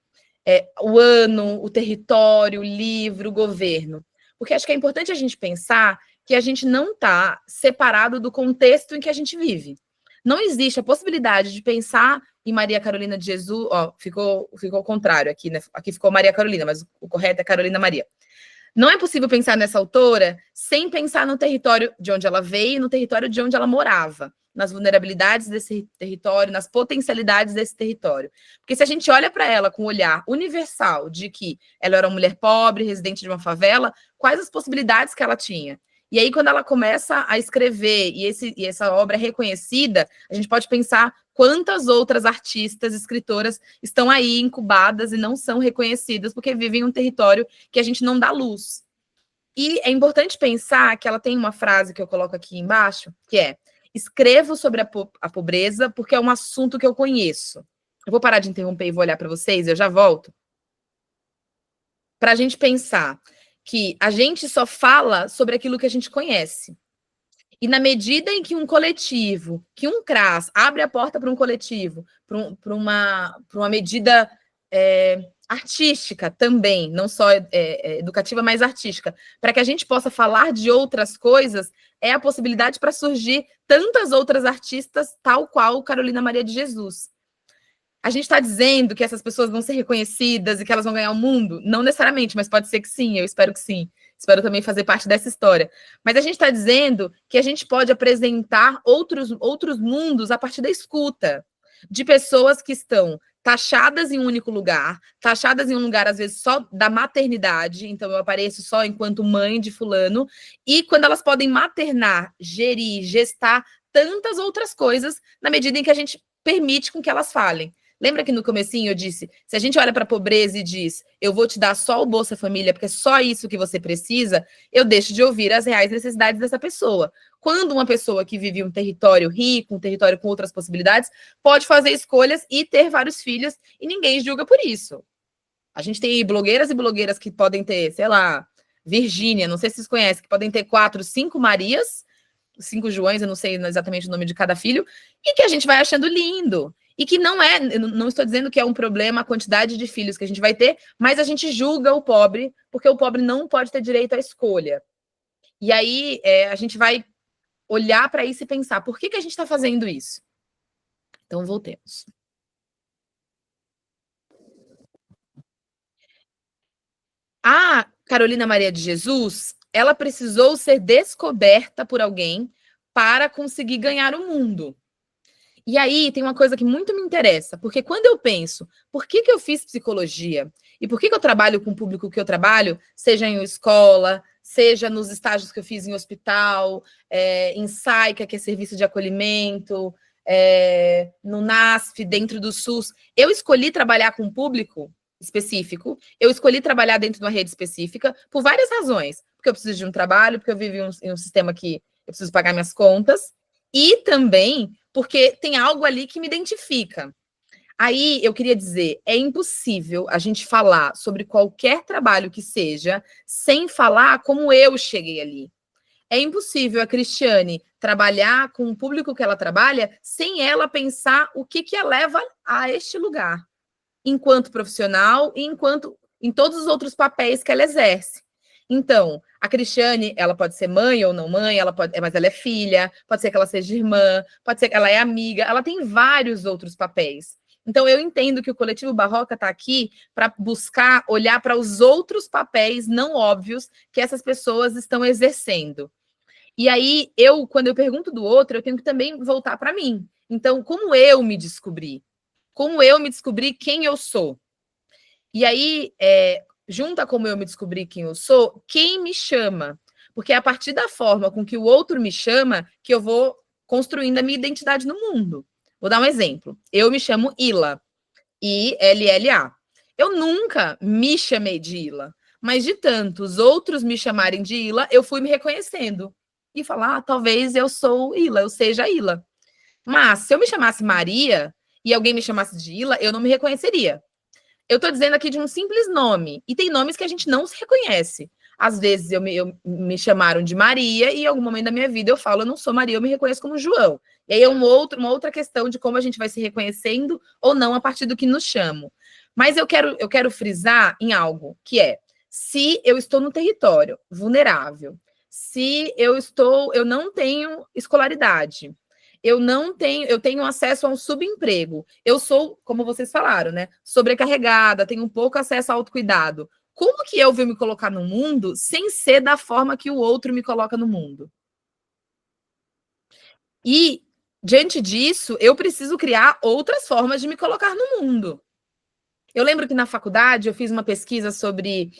Speaker 4: O ano, o território, o livro, o governo. Porque acho que é importante a gente pensar que a gente não está separado do contexto em que a gente vive. Não existe a possibilidade de pensar em Maria Carolina de Jesus. Ficou ao contrário aqui, né? Aqui ficou Maria Carolina, mas o correto é Carolina Maria. Não é possível pensar nessa autora sem pensar no território de onde ela veio e no território de onde ela morava, nas vulnerabilidades desse território, nas potencialidades desse território. Porque se a gente olha para ela com um olhar universal de que ela era uma mulher pobre, residente de uma favela, quais as possibilidades que ela tinha? E aí, quando ela começa a escrever e essa obra é reconhecida, a gente pode pensar quantas outras artistas, escritoras estão aí incubadas e não são reconhecidas porque vivem em um território que a gente não dá luz. E é importante pensar que ela tem uma frase que eu coloco aqui embaixo, que é: escrevo sobre a pobreza porque é um assunto que eu conheço. Eu vou parar de interromper e vou olhar para vocês, eu já volto. Para a gente pensar que a gente só fala sobre aquilo que a gente conhece. E na medida em que um coletivo, que um CRAS abre a porta para um coletivo, para uma medida artística também, não só educativa, mas artística, para que a gente possa falar de outras coisas, é a possibilidade para surgir tantas outras artistas, tal qual Carolina Maria de Jesus. A gente está dizendo que essas pessoas vão ser reconhecidas e que elas vão ganhar o mundo? Não necessariamente, mas pode ser que sim, eu espero que sim. Espero também fazer parte dessa história. Mas a gente está dizendo que a gente pode apresentar outros mundos a partir da escuta, de pessoas que estão taxadas em um único lugar, taxadas em um lugar, às vezes, só da maternidade, então eu apareço só enquanto mãe de fulano, e quando elas podem maternar, gerir, gestar tantas outras coisas, na medida em que a gente permite com que elas falem. Lembra que no comecinho eu disse, se a gente olha para a pobreza e diz, eu vou te dar só o Bolsa Família, porque é só isso que você precisa, eu deixo de ouvir as reais necessidades dessa pessoa. Quando uma pessoa que vive um território rico, um território com outras possibilidades, pode fazer escolhas e ter vários filhos, e ninguém julga por isso. A gente tem blogueiras e blogueiras que podem ter, sei lá, Virgínia, não sei se vocês conhecem, que podem ter 4, 5 Marias, 5 Joões, eu não sei exatamente o nome de cada filho, e que a gente vai achando lindo. E que não estou dizendo que é um problema a quantidade de filhos que a gente vai ter, mas a gente julga o pobre, porque o pobre não pode ter direito à escolha. E aí a gente vai olhar para isso e pensar, por que a gente está fazendo isso? Então, voltemos. A Carolina Maria de Jesus, ela precisou ser descoberta por alguém para conseguir ganhar o mundo. E aí tem uma coisa que muito me interessa, porque quando eu penso, por que eu fiz psicologia? E por que eu trabalho com o público que eu trabalho, seja em escola, seja nos estágios que eu fiz em hospital, em SAICA, que é serviço de acolhimento, no NASF, dentro do SUS. Eu escolhi trabalhar com um público específico, eu escolhi trabalhar dentro de uma rede específica por várias razões. Porque eu preciso de um trabalho, porque eu vivo em um sistema que eu preciso pagar minhas contas, e também porque tem algo ali que me identifica. Aí eu queria dizer, é impossível a gente falar sobre qualquer trabalho que seja sem falar como eu cheguei ali. É impossível a Cristiane trabalhar com o público que ela trabalha sem ela pensar o que a leva a este lugar, enquanto profissional e em todos os outros papéis que ela exerce. Então, a Cristiane, ela pode ser mãe ou não mãe, mas ela é filha, pode ser que ela seja irmã, pode ser que ela é amiga, ela tem vários outros papéis. Então, eu entendo que o Coletivo Barroca está aqui para buscar olhar para os outros papéis não óbvios que essas pessoas estão exercendo. E aí, quando eu pergunto do outro, eu tenho que também voltar para mim. Então, como eu me descobri? Como eu me descobri quem eu sou? E aí, junta como eu me descobri quem eu sou, quem me chama. Porque é a partir da forma com que o outro me chama que eu vou construindo a minha identidade no mundo. Vou dar um exemplo. Eu me chamo Ila, I-L-L-A. Eu nunca me chamei de Ila, mas de tanto os outros me chamarem de Ila, eu fui me reconhecendo. E falar, talvez eu sou Ila, eu seja Ila. Mas se eu me chamasse Maria e alguém me chamasse de Ila, eu não me reconheceria. Eu estou dizendo aqui de um simples nome. E tem nomes que a gente não se reconhece. Às vezes me chamaram de Maria e em algum momento da minha vida eu falo, eu não sou Maria, eu me reconheço como João. E aí é uma outra questão de como a gente vai se reconhecendo ou não a partir do que nos chamam. Mas eu quero frisar em algo, que é, se eu estou no território vulnerável, se eu não tenho escolaridade, eu tenho acesso a um subemprego. Eu sou, como vocês falaram, né, sobrecarregada, tenho pouco acesso ao autocuidado. Como que eu vou me colocar no mundo sem ser da forma que o outro me coloca no mundo? E, diante disso, eu preciso criar outras formas de me colocar no mundo. Eu lembro que na faculdade eu fiz uma pesquisa sobre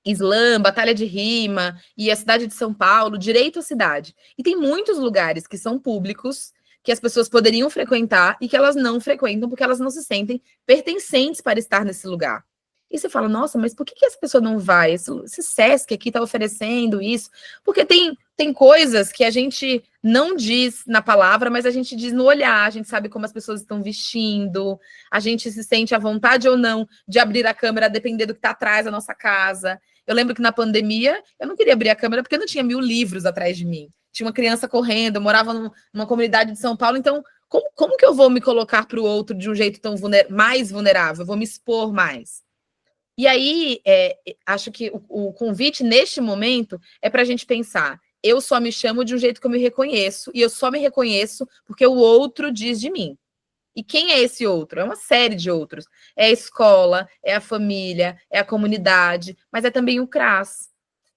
Speaker 4: Islã, Batalha de Rima e a cidade de São Paulo, direito à cidade. E tem muitos lugares que são públicos, que as pessoas poderiam frequentar e que elas não frequentam porque elas não se sentem pertencentes para estar nesse lugar. E você fala, nossa, mas por que essa pessoa não vai? Esse SESC aqui está oferecendo isso? Porque tem coisas que a gente não diz na palavra, mas a gente diz no olhar, a gente sabe como as pessoas estão vestindo, a gente se sente à vontade ou não de abrir a câmera, a depender do que está atrás da nossa casa. Eu lembro que na pandemia, eu não queria abrir a câmera porque não tinha 1000 livros atrás de mim. Tinha uma criança correndo, eu morava numa comunidade de São Paulo, então como que eu vou me colocar para o outro de um jeito tão mais vulnerável? Eu vou me expor mais. E aí, acho que o convite neste momento é para a gente pensar, eu só me chamo de um jeito que eu me reconheço, e eu só me reconheço porque o outro diz de mim. E quem é esse outro? É uma série de outros. É a escola, é a família, é a comunidade, mas é também o CRAS.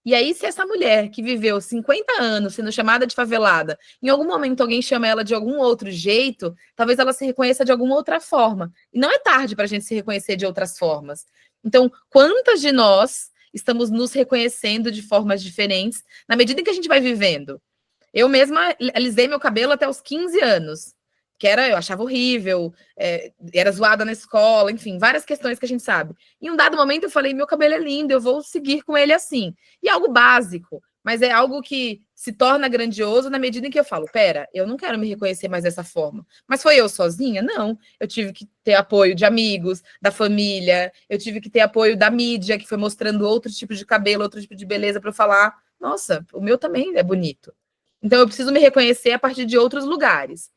Speaker 4: E aí, se essa mulher que viveu 50 anos sendo chamada de favelada, em algum momento alguém chama ela de algum outro jeito, talvez ela se reconheça de alguma outra forma. E não é tarde para a gente se reconhecer de outras formas. Então, quantas de nós estamos nos reconhecendo de formas diferentes na medida em que a gente vai vivendo? Eu mesma alisei meu cabelo até os 15 anos, que eu achava horrível, era zoada na escola, enfim, várias questões que a gente sabe. Em um dado momento eu falei, meu cabelo é lindo, eu vou seguir com ele assim. E é algo básico, mas é algo que se torna grandioso na medida em que eu falo, pera, eu não quero me reconhecer mais dessa forma. Mas foi eu sozinha? Não. Eu tive que ter apoio de amigos, da família, eu tive que ter apoio da mídia, que foi mostrando outro tipo de cabelo, outro tipo de beleza para eu falar, nossa, o meu também é bonito. Então eu preciso me reconhecer a partir de outros lugares.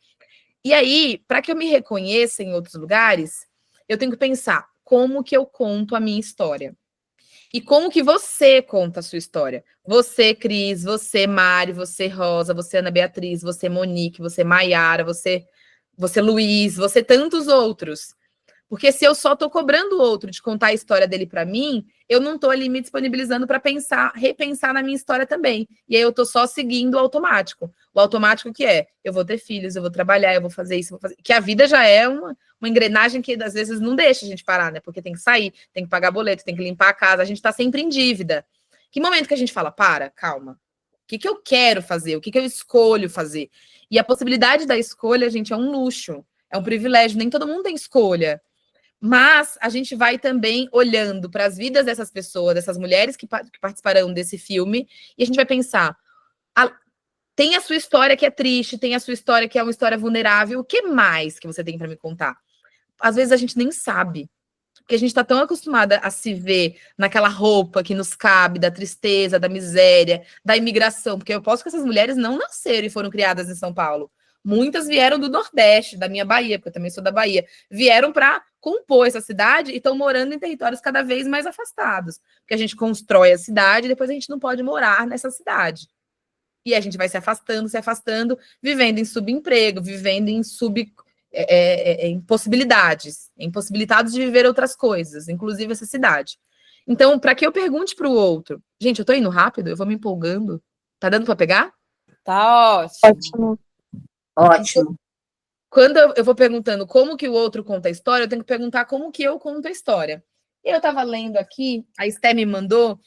Speaker 4: E aí, para que eu me reconheça em outros lugares, eu tenho que pensar como que eu conto a minha história. E como que você conta a sua história. Você, Cris, você, Mari, você, Rosa, você, Ana Beatriz, você, Monique, você, Maiara, você, Luiz, você, tantos outros. Porque se eu só estou cobrando o outro de contar a história dele para mim, eu não estou ali me disponibilizando para repensar na minha história também. E aí eu estou só seguindo o automático. O automático que é, eu vou ter filhos, eu vou trabalhar, eu vou fazer isso, que a vida já é uma engrenagem que às vezes não deixa a gente parar, né? Porque tem que sair, tem que pagar boleto, tem que limpar a casa, a gente está sempre em dívida. Que momento que a gente fala, calma, o que eu quero fazer? O que eu escolho fazer? E a possibilidade da escolha, gente, é um luxo, é um privilégio, nem todo mundo tem escolha. Mas a gente vai também olhando para as vidas dessas pessoas, dessas mulheres que participarão desse filme, e a gente vai pensar: tem a sua história que é triste, tem a sua história que é uma história vulnerável, o que mais que você tem para me contar? Às vezes a gente nem sabe, porque a gente está tão acostumada a se ver naquela roupa que nos cabe, da tristeza, da miséria, da imigração, porque eu posso que essas mulheres não nasceram e foram criadas em São Paulo. Muitas vieram do Nordeste, da minha Bahia, porque eu também sou da Bahia. Vieram para compor essa cidade e estão morando em territórios cada vez mais afastados. Porque a gente constrói a cidade e depois a gente não pode morar nessa cidade. E a gente vai se afastando, vivendo em subemprego, vivendo em impossibilidades, impossibilitados de viver outras coisas, inclusive essa cidade. Então, para que eu pergunte para o outro, gente, eu estou indo rápido, eu vou me empolgando, tá dando para pegar?
Speaker 1: Tá ótimo.
Speaker 2: Ótimo.
Speaker 4: Quando eu vou perguntando como que o outro conta a história, eu tenho que perguntar como que eu conto a história. E eu estava lendo aqui, a Esté me mandou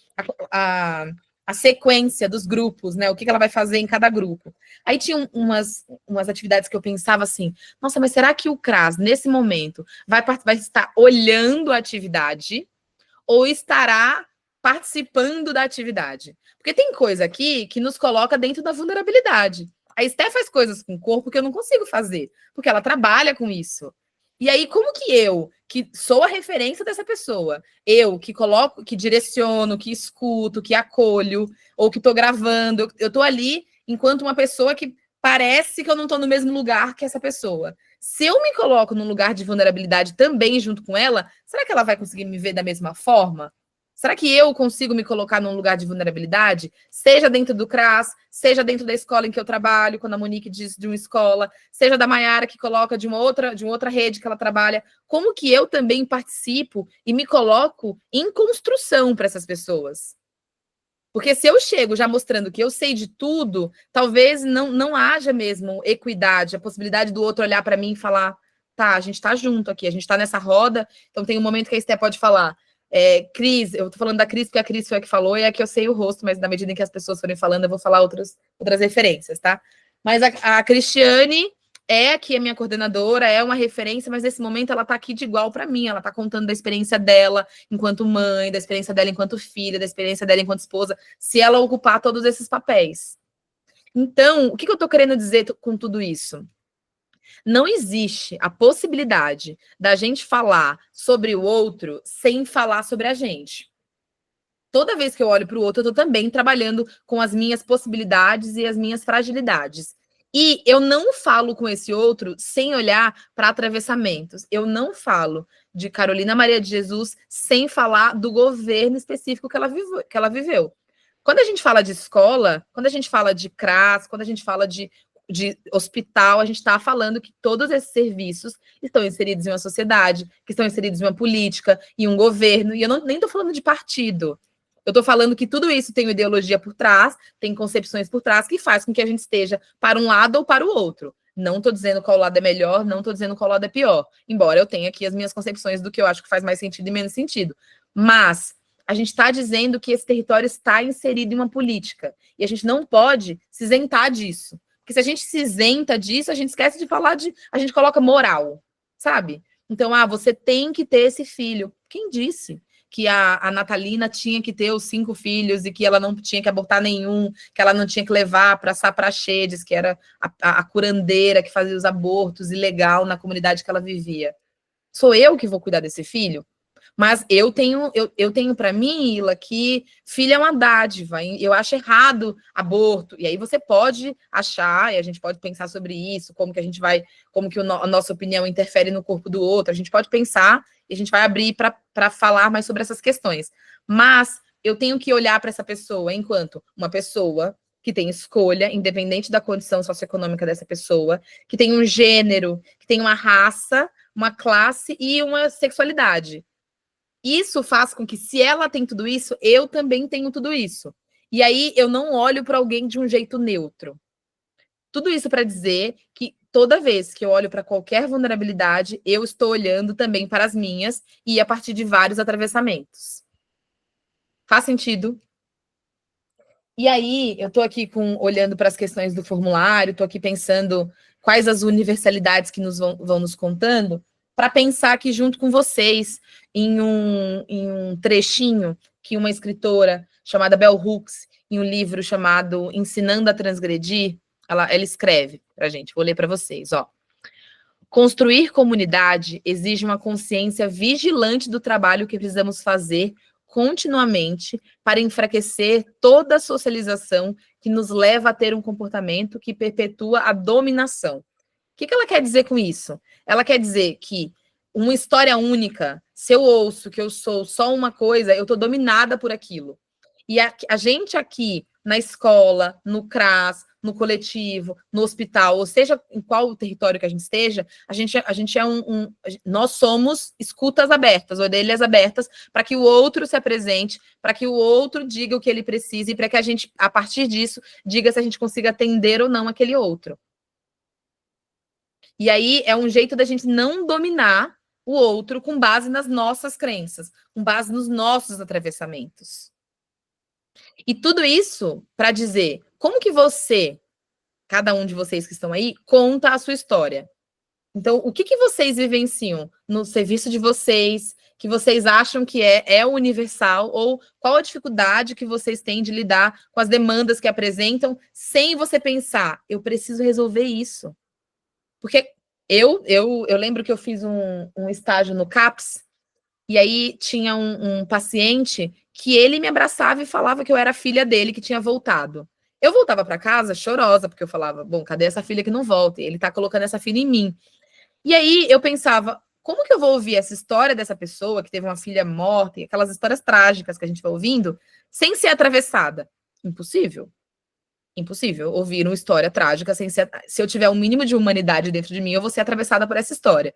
Speaker 4: a sequência dos grupos, né? O que ela vai fazer em cada grupo. Aí tinha umas atividades que eu pensava assim, nossa, mas será que o CRAS, nesse momento, vai estar olhando a atividade ou estará participando da atividade? Porque tem coisa aqui que nos coloca dentro da vulnerabilidade. A Esté faz coisas com o corpo que eu não consigo fazer, porque ela trabalha com isso. E aí, como que eu, que sou a referência dessa pessoa, eu que coloco, que direciono, que escuto, que acolho, ou que estou gravando, eu estou ali enquanto uma pessoa que parece que eu não estou no mesmo lugar que essa pessoa. Se eu me coloco num lugar de vulnerabilidade também junto com ela, será que ela vai conseguir me ver da mesma forma? Será que eu consigo me colocar num lugar de vulnerabilidade? Seja dentro do CRAS, seja dentro da escola em que eu trabalho, quando a Monique diz de uma escola, seja da Maiara que coloca de uma outra rede que ela trabalha. Como que eu também participo e me coloco em construção para essas pessoas? Porque se eu chego já mostrando que eu sei de tudo, talvez não haja mesmo equidade, a possibilidade do outro olhar para mim e falar, tá, a gente está junto aqui, a gente está nessa roda, então tem um momento que a Esté pode falar, Cris, eu tô falando da Cris porque a Cris foi a que falou e é a que eu sei o rosto, mas na medida em que as pessoas forem falando, eu vou falar outras referências, tá? Mas a Cristiane é aqui a minha coordenadora, é uma referência, mas nesse momento ela tá aqui de igual para mim, ela tá contando da experiência dela enquanto mãe, da experiência dela enquanto filha, da experiência dela enquanto esposa, se ela ocupar todos esses papéis. Então, o que eu tô querendo dizer com tudo isso? Não existe a possibilidade da gente falar sobre o outro sem falar sobre a gente. Toda vez que eu olho para o outro, eu estou também trabalhando com as minhas possibilidades e as minhas fragilidades. E eu não falo com esse outro sem olhar para atravessamentos. Eu não falo de Carolina Maria de Jesus sem falar do governo específico que ela viveu. Quando a gente fala de escola, quando a gente fala de CRAS, quando a gente fala de de hospital, a gente está falando que todos esses serviços estão inseridos em uma sociedade, que estão inseridos em uma política, em um governo, e eu nem estou falando de partido. Eu estou falando que tudo isso tem uma ideologia por trás, tem concepções por trás, que faz com que a gente esteja para um lado ou para o outro. Não estou dizendo qual lado é melhor, não estou dizendo qual lado é pior, embora eu tenha aqui as minhas concepções do que eu acho que faz mais sentido e menos sentido. Mas a gente está dizendo que esse território está inserido em uma política, e a gente não pode se isentar disso. Porque se a gente se isenta disso, a gente esquece de falar de... A gente coloca moral, sabe? Então, você tem que ter esse filho. Quem disse que a Natalina tinha que ter os 5 filhos e que ela não tinha que abortar nenhum, que ela não tinha que levar para Saprachedes, que era a curandeira que fazia os abortos ilegal na comunidade que ela vivia? Sou eu que vou cuidar desse filho? Mas eu tenho para mim, Ila, que filho é uma dádiva. Eu acho errado aborto. E aí você pode achar, e a gente pode pensar sobre isso, como que a gente vai, como que a nossa opinião interfere no corpo do outro. A gente pode pensar e a gente vai abrir para falar mais sobre essas questões. Mas eu tenho que olhar para essa pessoa enquanto uma pessoa que tem escolha, independente da condição socioeconômica dessa pessoa, que tem um gênero, que tem uma raça, uma classe e uma sexualidade. Isso faz com que, se ela tem tudo isso, eu também tenho tudo isso. E aí eu não olho para alguém de um jeito neutro. Tudo isso para dizer que toda vez que eu olho para qualquer vulnerabilidade, eu estou olhando também para as minhas e a partir de vários atravessamentos. Faz sentido? E aí, eu estou aqui olhando para as questões do formulário, estou aqui pensando quais as universalidades que vão nos contando, para pensar aqui junto com vocês em um trechinho que uma escritora chamada Bell Hooks, em um livro chamado Ensinando a Transgredir, ela escreve para a gente. Vou ler para vocês, ó. Construir comunidade exige uma consciência vigilante do trabalho que precisamos fazer continuamente para enfraquecer toda a socialização que nos leva a ter um comportamento que perpetua a dominação. O que ela quer dizer com isso? Ela quer dizer que uma história única, se eu ouço que eu sou só uma coisa, eu estou dominada por aquilo. E a gente aqui, na escola, no CRAS, no coletivo, no hospital, ou seja, em qual território que a gente esteja, nós somos escutas abertas, orelhas abertas, para que o outro se apresente, para que o outro diga o que ele precisa, e para que a gente, a partir disso, diga se a gente consiga atender ou não aquele outro. E aí é um jeito da gente não dominar o outro com base nas nossas crenças, com base nos nossos atravessamentos. E tudo isso para dizer, como que você, cada um de vocês que estão aí, conta a sua história? Então, o que vocês vivenciam no serviço de vocês, que vocês acham que é universal, ou qual a dificuldade que vocês têm de lidar com as demandas que apresentam, sem você pensar, eu preciso resolver isso. Porque eu lembro que eu fiz um estágio no CAPS, e aí tinha um paciente que ele me abraçava e falava que eu era filha dele, que tinha voltado. Eu voltava para casa chorosa, porque eu falava, bom, cadê essa filha que não volta? E ele tá colocando essa filha em mim. E aí eu pensava, como que eu vou ouvir essa história dessa pessoa que teve uma filha morta, e aquelas histórias trágicas que a gente vai ouvindo, sem ser atravessada? Impossível. Impossível ouvir uma história trágica sem ser... Se eu tiver um mínimo de humanidade dentro de mim, eu vou ser atravessada por essa história.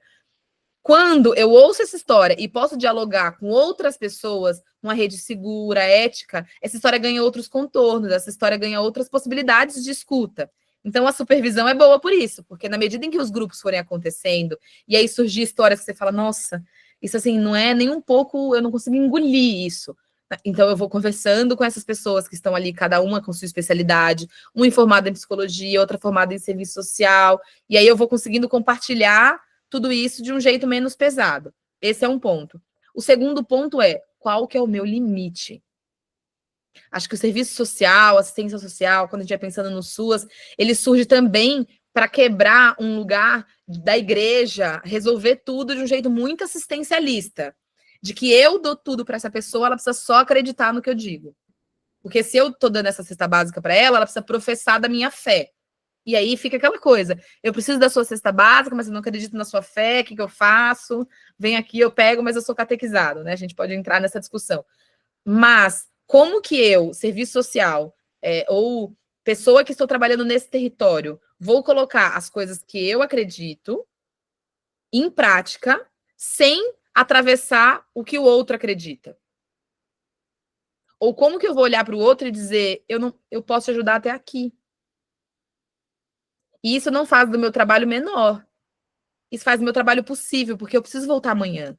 Speaker 4: Quando eu ouço essa história e posso dialogar com outras pessoas, numa rede segura, ética, essa história ganha outros contornos, essa história ganha outras possibilidades de escuta. Então, a supervisão é boa por isso, porque na medida em que os grupos forem acontecendo, e aí surgir histórias que você fala, nossa, isso assim, não é nem um pouco, eu não consigo engolir isso. Então, eu vou conversando com essas pessoas que estão ali, cada uma com sua especialidade, uma formada em psicologia, outra formada em serviço social, e aí eu vou conseguindo compartilhar tudo isso de um jeito menos pesado. Esse é um ponto. O segundo ponto é, qual que é o meu limite? Acho que o serviço social, assistência social, quando a gente vai pensando no SUAS, ele surge também para quebrar um lugar da igreja, resolver tudo de um jeito muito assistencialista. De que eu dou tudo para essa pessoa, ela precisa só acreditar no que eu digo. Porque se eu estou dando essa cesta básica para ela precisa professar da minha fé. E aí fica aquela coisa, eu preciso da sua cesta básica, mas eu não acredito na sua fé, o que eu faço? Vem aqui, eu pego, mas eu sou catequizado, né? A gente pode entrar nessa discussão. Mas como que eu, serviço social, ou pessoa que estou trabalhando nesse território, vou colocar as coisas que eu acredito em prática, sem atravessar o que o outro acredita. Ou como que eu vou olhar para o outro e dizer, eu posso te ajudar até aqui. E isso não faz do meu trabalho menor. Isso faz do meu trabalho possível, porque eu preciso voltar amanhã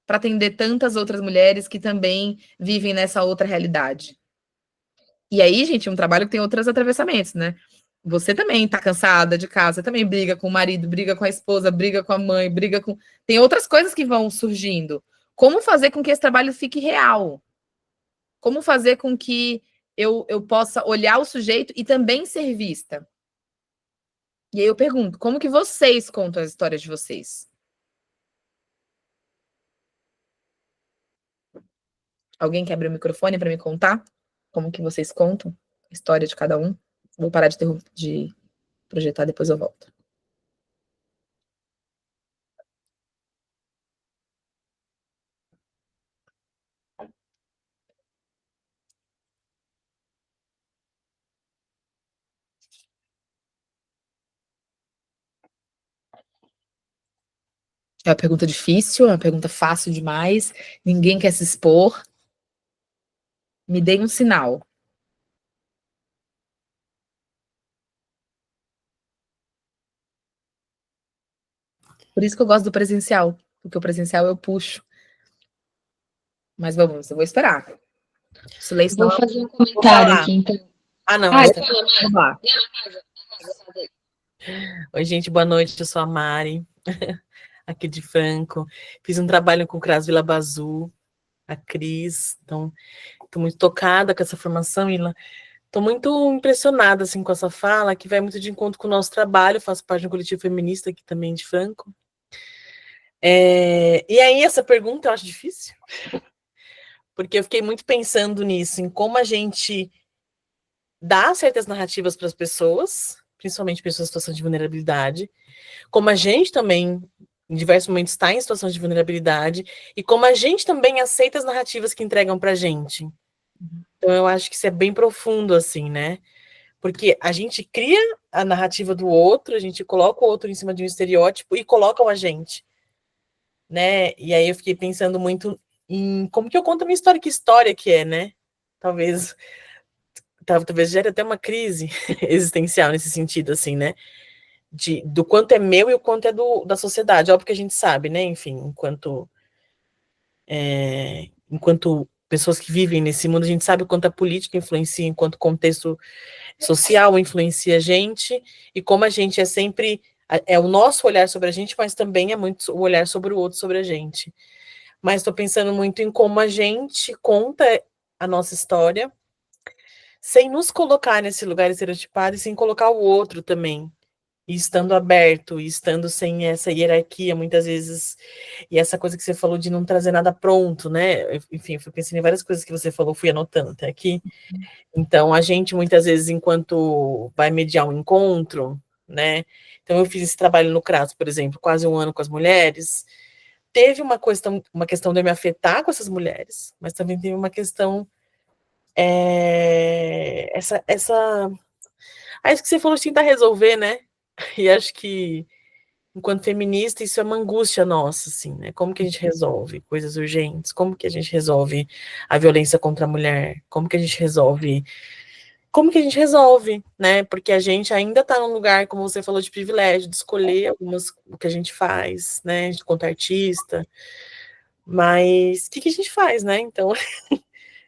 Speaker 4: para atender tantas outras mulheres que também vivem nessa outra realidade. E aí, gente, é um trabalho que tem outros atravessamentos, né? Você também está cansada de casa, você também briga com o marido, briga com a esposa, briga com a mãe, briga com... Tem outras coisas que vão surgindo. Como fazer com que esse trabalho fique real? Como fazer com que eu possa olhar o sujeito e também ser vista? E aí eu pergunto, como que vocês contam as histórias de vocês? Alguém quer abrir o microfone para me contar como que vocês contam a história de cada um? Vou parar de projetar, depois eu volto. É uma pergunta difícil, é uma pergunta fácil demais, ninguém quer se expor. Me deem um sinal. Por isso que eu gosto do presencial, porque o presencial eu puxo. Mas vamos, eu vou esperar. O silêncio
Speaker 6: Vou
Speaker 4: não é...
Speaker 6: fazer um comentário aqui, então.
Speaker 3: Ah, não.
Speaker 6: Ai,
Speaker 4: Vamos lá.
Speaker 6: Oi, gente, boa noite. Eu sou a Mari, aqui de Franco. Fiz um trabalho com o CRAS Vila Bazu, a Cris. Então, estou muito tocada com essa formação, Ila. Estou muito impressionada assim, com essa fala, que vai muito de encontro com o nosso trabalho. Faço parte de um coletivo feminista aqui também de Franco. E aí, essa pergunta eu acho difícil, porque eu fiquei muito pensando nisso, em como a gente dá certas narrativas para as pessoas, principalmente pessoas em situação de vulnerabilidade, como a gente também, em diversos momentos, está em situação de vulnerabilidade, e como a gente também aceita as narrativas que entregam para a gente. Então, eu acho que isso é bem profundo, assim, né? Porque a gente cria a narrativa do outro, a gente coloca o outro em cima de um estereótipo e colocam a gente, né? E aí eu fiquei pensando muito em como que eu conto a minha história, que história que é, né? Talvez gere até uma crise existencial nesse sentido, assim, né? Do quanto é meu e o quanto é da sociedade. Óbvio que a gente sabe, né? Enfim, enquanto pessoas que vivem nesse mundo, a gente sabe o quanto a política influencia, enquanto o contexto social influencia a gente, e como a gente é sempre... É o nosso olhar sobre a gente, mas também é muito o olhar sobre o outro sobre a gente. Mas estou pensando muito em como a gente conta a nossa história, sem nos colocar nesse lugar estereotipado e sem colocar o outro também, e estando aberto, e estando sem essa hierarquia, muitas vezes, e essa coisa que você falou de não trazer nada pronto, né? Enfim, eu fui pensando em várias coisas que você falou, fui anotando até aqui. Então, a gente, muitas vezes, enquanto vai mediar um encontro, né? Então, eu fiz esse trabalho no CRAS, por exemplo, quase um ano com as mulheres. Teve uma questão de eu me afetar com essas mulheres, mas também teve uma questão... Acho que você falou de tentar resolver, né? E acho que, enquanto feminista, isso é uma angústia nossa, assim, né? Como que a gente resolve coisas urgentes? Como que a gente resolve a violência contra a mulher? Como que a gente resolve, né? Porque a gente ainda está num lugar, como você falou, de privilégio, de escolher o que a gente faz, né? Quanto artista. Mas o que a gente faz, né? Então,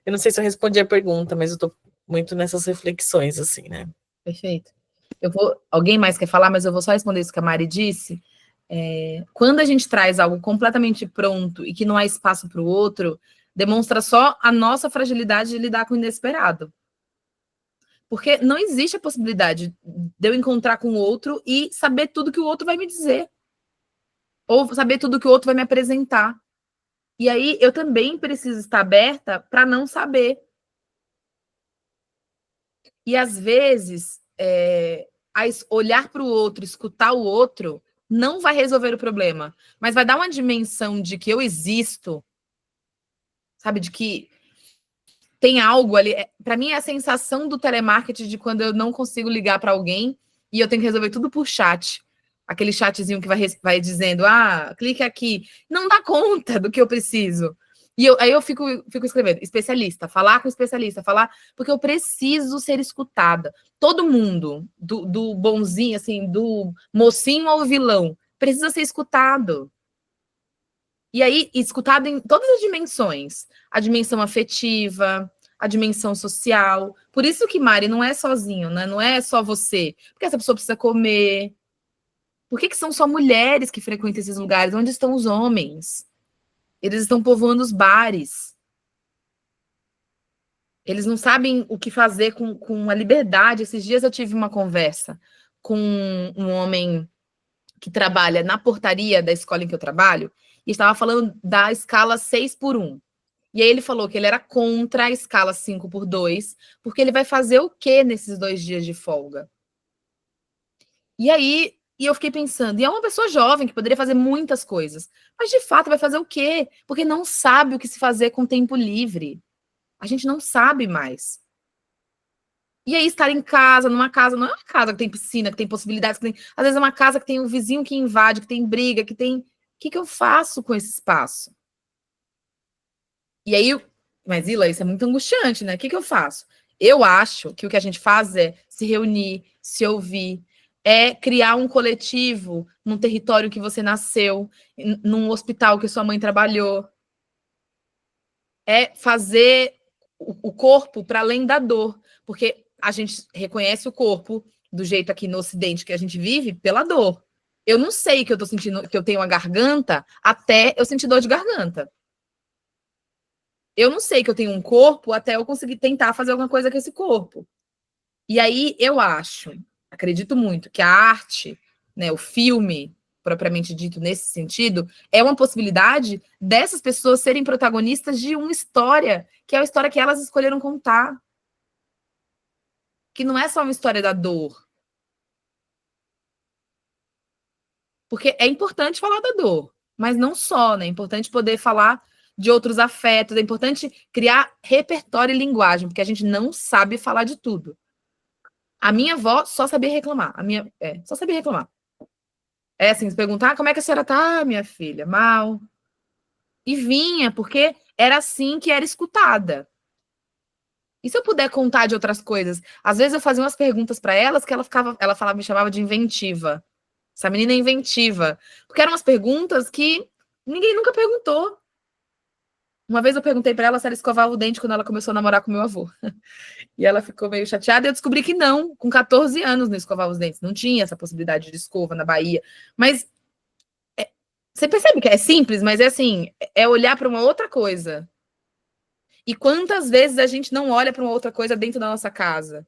Speaker 6: eu não sei se eu respondi a pergunta, mas eu estou muito nessas reflexões, assim, né?
Speaker 4: Perfeito. Alguém mais quer falar, mas eu vou só responder isso que a Mari disse. Quando a gente traz algo completamente pronto e que não há espaço para o outro, demonstra só a nossa fragilidade de lidar com o inesperado. Porque não existe a possibilidade de eu encontrar com o outro e saber tudo que o outro vai me dizer. Ou saber tudo que o outro vai me apresentar. E aí eu também preciso estar aberta para não saber. E às vezes, olhar para o outro, escutar o outro, não vai resolver o problema, mas vai dar uma dimensão de que eu existo, sabe? De que tem algo ali. Para mim, é a sensação do telemarketing de quando eu não consigo ligar para alguém e eu tenho que resolver tudo por chat. Aquele chatzinho que vai dizendo, clique aqui. Não dá conta do que eu preciso. Aí eu fico escrevendo, especialista, falar com especialista, porque eu preciso ser escutada. Todo mundo, do bonzinho, assim, do mocinho ao vilão, precisa ser escutado. E aí, escutado em todas as dimensões. A dimensão afetiva, a dimensão social. Por isso que, Mari, não é sozinho, né? Não é só você. Porque essa pessoa precisa comer. Por que são só mulheres que frequentam esses lugares? Onde estão os homens? Eles estão povoando os bares. Eles não sabem o que fazer com a liberdade. Esses dias eu tive uma conversa com um homem que trabalha na portaria da escola em que eu trabalho e estava falando da escala 6x1. E aí ele falou que ele era contra a escala 5x2, porque ele vai fazer o quê nesses 2 dias de folga? E aí eu fiquei pensando, e é uma pessoa jovem que poderia fazer muitas coisas, mas de fato vai fazer o quê? Porque não sabe o que se fazer com tempo livre. A gente não sabe mais. E aí estar em casa, numa casa, não é uma casa que tem piscina, que tem possibilidades, às vezes é uma casa que tem um vizinho que invade, que tem briga, que tem... O que eu faço com esse espaço? E aí, mas Ila, isso é muito angustiante, né? O que eu faço? Eu acho que o que a gente faz é se reunir, se ouvir, é criar um coletivo num território que você nasceu, num hospital que sua mãe trabalhou. É fazer o corpo para além da dor, porque a gente reconhece o corpo do jeito aqui no Ocidente que a gente vive pela dor. Eu não sei que eu tô sentindo que eu tenho uma garganta até eu sentir dor de garganta. Eu não sei que eu tenho um corpo até eu conseguir tentar fazer alguma coisa com esse corpo. E aí eu acredito muito que a arte, né, o filme, propriamente dito nesse sentido, é uma possibilidade dessas pessoas serem protagonistas de uma história, que é a história que elas escolheram contar. Que não é só uma história da dor. Porque é importante falar da dor, mas não só, né? É importante poder falar de outros afetos, é importante criar repertório e linguagem, porque a gente não sabe falar de tudo. A minha avó só sabia reclamar. Só sabia reclamar. É assim, se perguntar, como é que a senhora tá, minha filha? Mal. E vinha, porque era assim que era escutada. E se eu puder contar de outras coisas? Às vezes eu fazia umas perguntas para elas que ela falava, me chamava de inventiva. Essa menina é inventiva. Porque eram umas perguntas que ninguém nunca perguntou. Uma vez eu perguntei para ela se ela escovava o dente quando ela começou a namorar com meu avô. E ela ficou meio chateada e eu descobri que não. Com 14 anos não escovava os dentes. Não tinha essa possibilidade de escova na Bahia. Mas você percebe que é simples, mas é assim, é olhar para uma outra coisa. E quantas vezes a gente não olha para uma outra coisa dentro da nossa casa?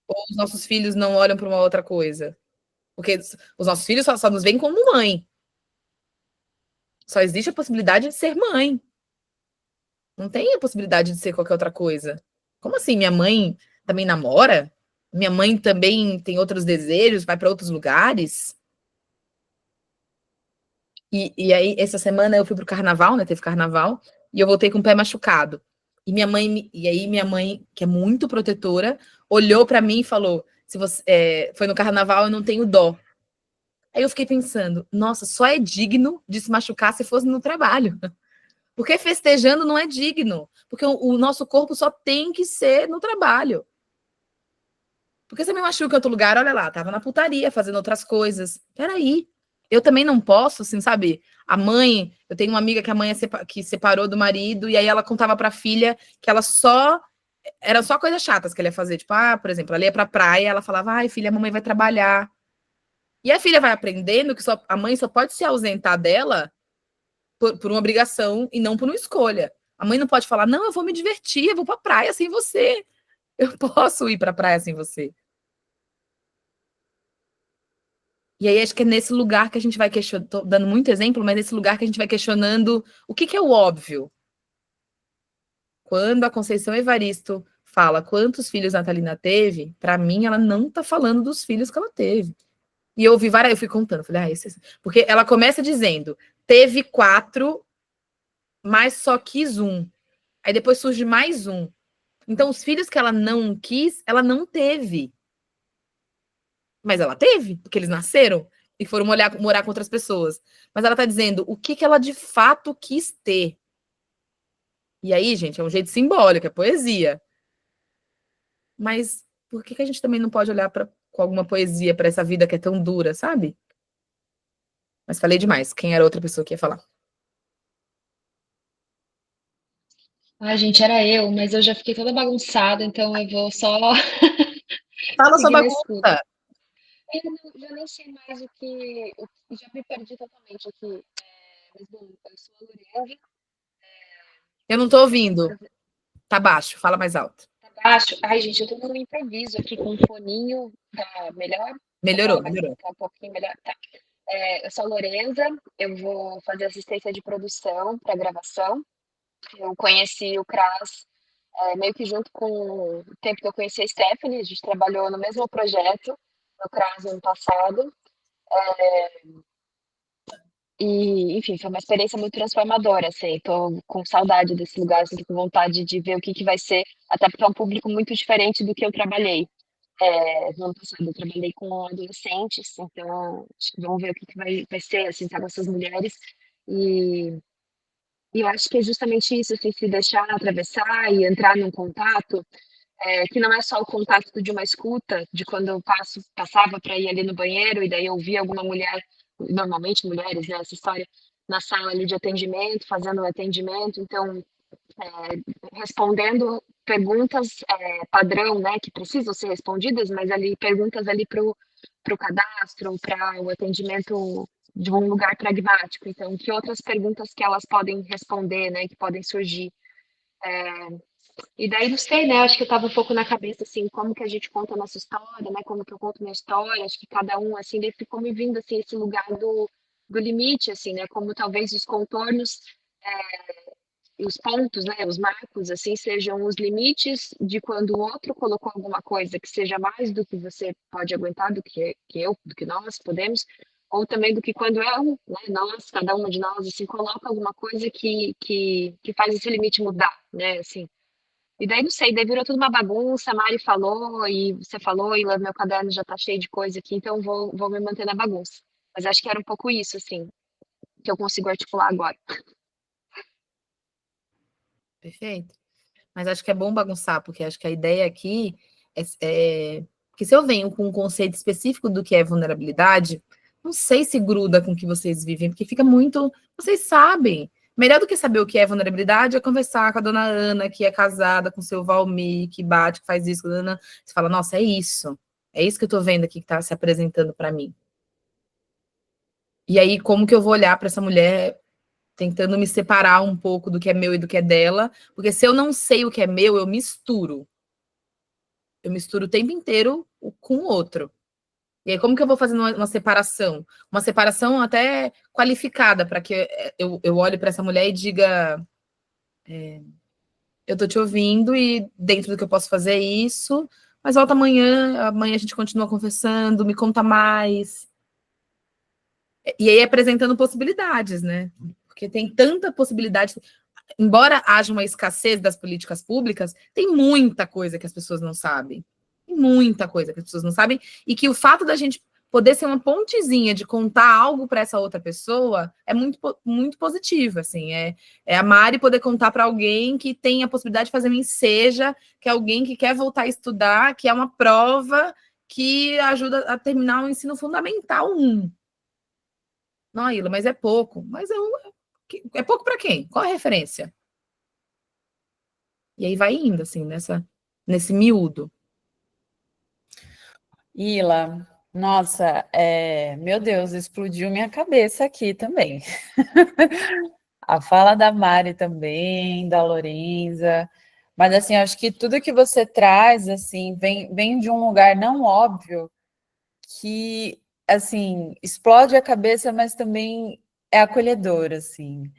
Speaker 4: Ou os nossos filhos não olham para uma outra coisa? Porque os nossos filhos só nos veem como mãe. Só existe a possibilidade de ser mãe. Não tem a possibilidade de ser qualquer outra coisa. Como assim? Minha mãe também namora? Minha mãe também tem outros desejos, vai para outros lugares? E aí, essa semana eu fui pro carnaval, né? Teve carnaval, e eu voltei com o pé machucado. E aí minha mãe, que é muito protetora, olhou para mim e falou: se você foi no carnaval, eu não tenho dó. Aí eu fiquei pensando, nossa, só é digno de se machucar se fosse no trabalho. Porque festejando não é digno. Porque o nosso corpo só tem que ser no trabalho. Porque você me machuca em outro lugar, olha lá, tava na putaria, fazendo outras coisas. Peraí, eu também não posso, assim, sabe? A mãe, eu tenho uma amiga que a mãe que separou do marido, e aí ela contava pra filha que eram só coisas chatas que ela ia fazer. Tipo, por exemplo, ela ia pra praia, ela falava, ai, filha, a mamãe vai trabalhar. E a filha vai aprendendo que a mãe só pode se ausentar dela por uma obrigação e não por uma escolha. A mãe não pode falar, não, eu vou me divertir, eu vou pra praia sem você. Eu posso ir pra praia sem você. E aí acho que é nesse lugar que a gente vai questionando, tô dando muito exemplo, mas nesse lugar que a gente vai questionando o que é o óbvio. Quando a Conceição Evaristo fala quantos filhos a Natalina teve, para mim ela não tá falando dos filhos que ela teve. E eu ouvi várias, eu fui contando, falei, porque ela começa dizendo, teve 4, mas só quis um. Aí depois surge mais um. Então, os filhos que ela não quis, ela não teve. Mas ela teve, porque eles nasceram e foram morar com outras pessoas. Mas ela está dizendo o que ela de fato quis ter. E aí, gente, é um jeito simbólico, é poesia. Mas por que a gente também não pode olhar com alguma poesia para essa vida que é tão dura, sabe? Mas falei demais. Quem era outra pessoa que ia falar?
Speaker 7: Ai, gente, era eu, mas eu já fiquei toda bagunçada, então eu vou só
Speaker 4: Fala sua
Speaker 7: seguir na escuta.
Speaker 4: bagunça.
Speaker 7: Já nem sei mais já me perdi totalmente aqui. Mas, bom, eu sou a Lorena.
Speaker 4: Eu não tô ouvindo. Tá baixo, fala mais alto.
Speaker 7: Tá baixo. Ai, gente, eu tô no improviso aqui com um foninho. Tá melhor?
Speaker 4: Melhorou,
Speaker 7: Tá
Speaker 4: melhorou.
Speaker 7: um pouquinho melhor. Tá. Eu sou a Lorenza, eu vou fazer assistência de produção para gravação. Eu conheci o CRAS meio que junto com o tempo que eu conheci a Stephanie, a gente trabalhou no mesmo projeto, no CRAS ano passado. E, enfim, foi uma experiência muito transformadora, assim, tô com saudade desse lugar, assim, com vontade de ver o que vai ser, até porque é um público muito diferente do que eu trabalhei. No ano passado eu trabalhei com adolescentes, então acho que vamos ver o que vai ser, assim, estar com essas mulheres, e, e eu acho que é justamente isso, assim, se deixar atravessar e entrar num contato, que não é só o contato de uma escuta, de quando eu passava para ir ali no banheiro e daí eu via alguma mulher, normalmente mulheres, né, essa história, na sala ali de atendimento, fazendo o atendimento, então, respondendo perguntas padrão, né, que precisam ser respondidas, mas ali perguntas ali para o cadastro, para o atendimento de um lugar pragmático. Então, que outras perguntas que elas podem responder, né, que podem surgir. E daí, não sei, né? Acho que eu estava um pouco na cabeça, assim, como que a gente conta a nossa história, né? Como que eu conto minha história. Acho que cada um, assim, daí ficou me vindo, assim, esse lugar do limite, assim, né? Como talvez os contornos, os pontos, né? Os marcos, assim, sejam os limites de quando o outro colocou alguma coisa que seja mais do que você pode aguentar, do que eu, do que nós podemos, ou também do que quando eu, né? Nós, cada uma de nós, assim, coloca alguma coisa que faz esse limite mudar, né? Assim, e daí, não sei, daí virou tudo uma bagunça, a Mari falou, e você falou, e meu caderno já tá cheio de coisa aqui, então vou me manter na bagunça. Mas acho que era um pouco isso, assim, que eu consigo articular agora.
Speaker 4: Perfeito. Mas acho que é bom bagunçar, porque acho que a ideia aqui é que se eu venho com um conceito específico do que é vulnerabilidade, não sei se gruda com o que vocês vivem, porque fica muito. Vocês sabem. Melhor do que saber o que é vulnerabilidade é conversar com a dona Ana, que é casada com o seu Valmir, que bate, que faz isso. Dona... Você fala, nossa, é isso. É isso que eu tô vendo aqui que tá se apresentando para mim. E aí, como que eu vou olhar para essa mulher tentando me separar um pouco do que é meu e do que é dela, porque se eu não sei o que é meu, eu misturo. Eu misturo o tempo inteiro com o outro. E aí, como que eu vou fazendo uma separação? Uma separação até qualificada, para que eu olhe para essa mulher e diga: eu tô te ouvindo e dentro do que eu posso fazer é isso, mas volta amanhã a gente continua conversando, me conta mais. E aí apresentando possibilidades, né? Porque tem tanta possibilidade. Embora haja uma escassez das políticas públicas, tem muita coisa que as pessoas não sabem. Tem muita coisa que as pessoas não sabem, e que o fato da gente poder ser uma pontezinha de contar algo para essa outra pessoa é muito, muito positivo, assim, é a Mari poder contar para alguém que tem a possibilidade de fazer um enseja, que é alguém que quer voltar a estudar, que é uma prova que ajuda a terminar o ensino fundamental 1. Não, Ila, mas é pouco. Mas é pouco para quem? Qual é a referência? E aí vai indo, assim, nesse miúdo.
Speaker 1: Ila, nossa, meu Deus, explodiu minha cabeça aqui também. A fala da Mari também, da Lorenza, mas assim, acho que tudo que você traz, assim, vem de um lugar não óbvio, que, assim, explode a cabeça, mas também é acolhedor, assim.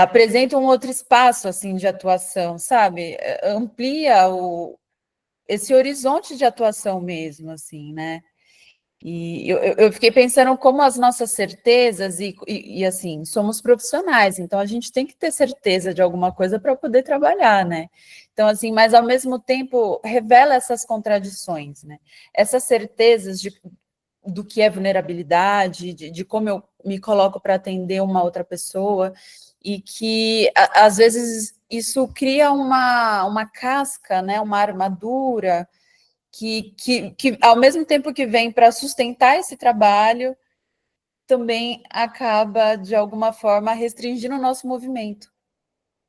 Speaker 1: Apresenta um outro espaço, assim, de atuação, sabe? Amplia esse horizonte de atuação mesmo, assim, né? E eu fiquei pensando como as nossas certezas, e assim, somos profissionais, então a gente tem que ter certeza de alguma coisa para poder trabalhar, né? Então, assim, mas ao mesmo tempo revela essas contradições, né? Essas certezas do que é vulnerabilidade, de como eu me coloco para atender uma outra pessoa, e que às vezes isso cria uma casca, né? Uma armadura que ao mesmo tempo que vem para sustentar esse trabalho, também acaba, de alguma forma, restringindo o nosso movimento,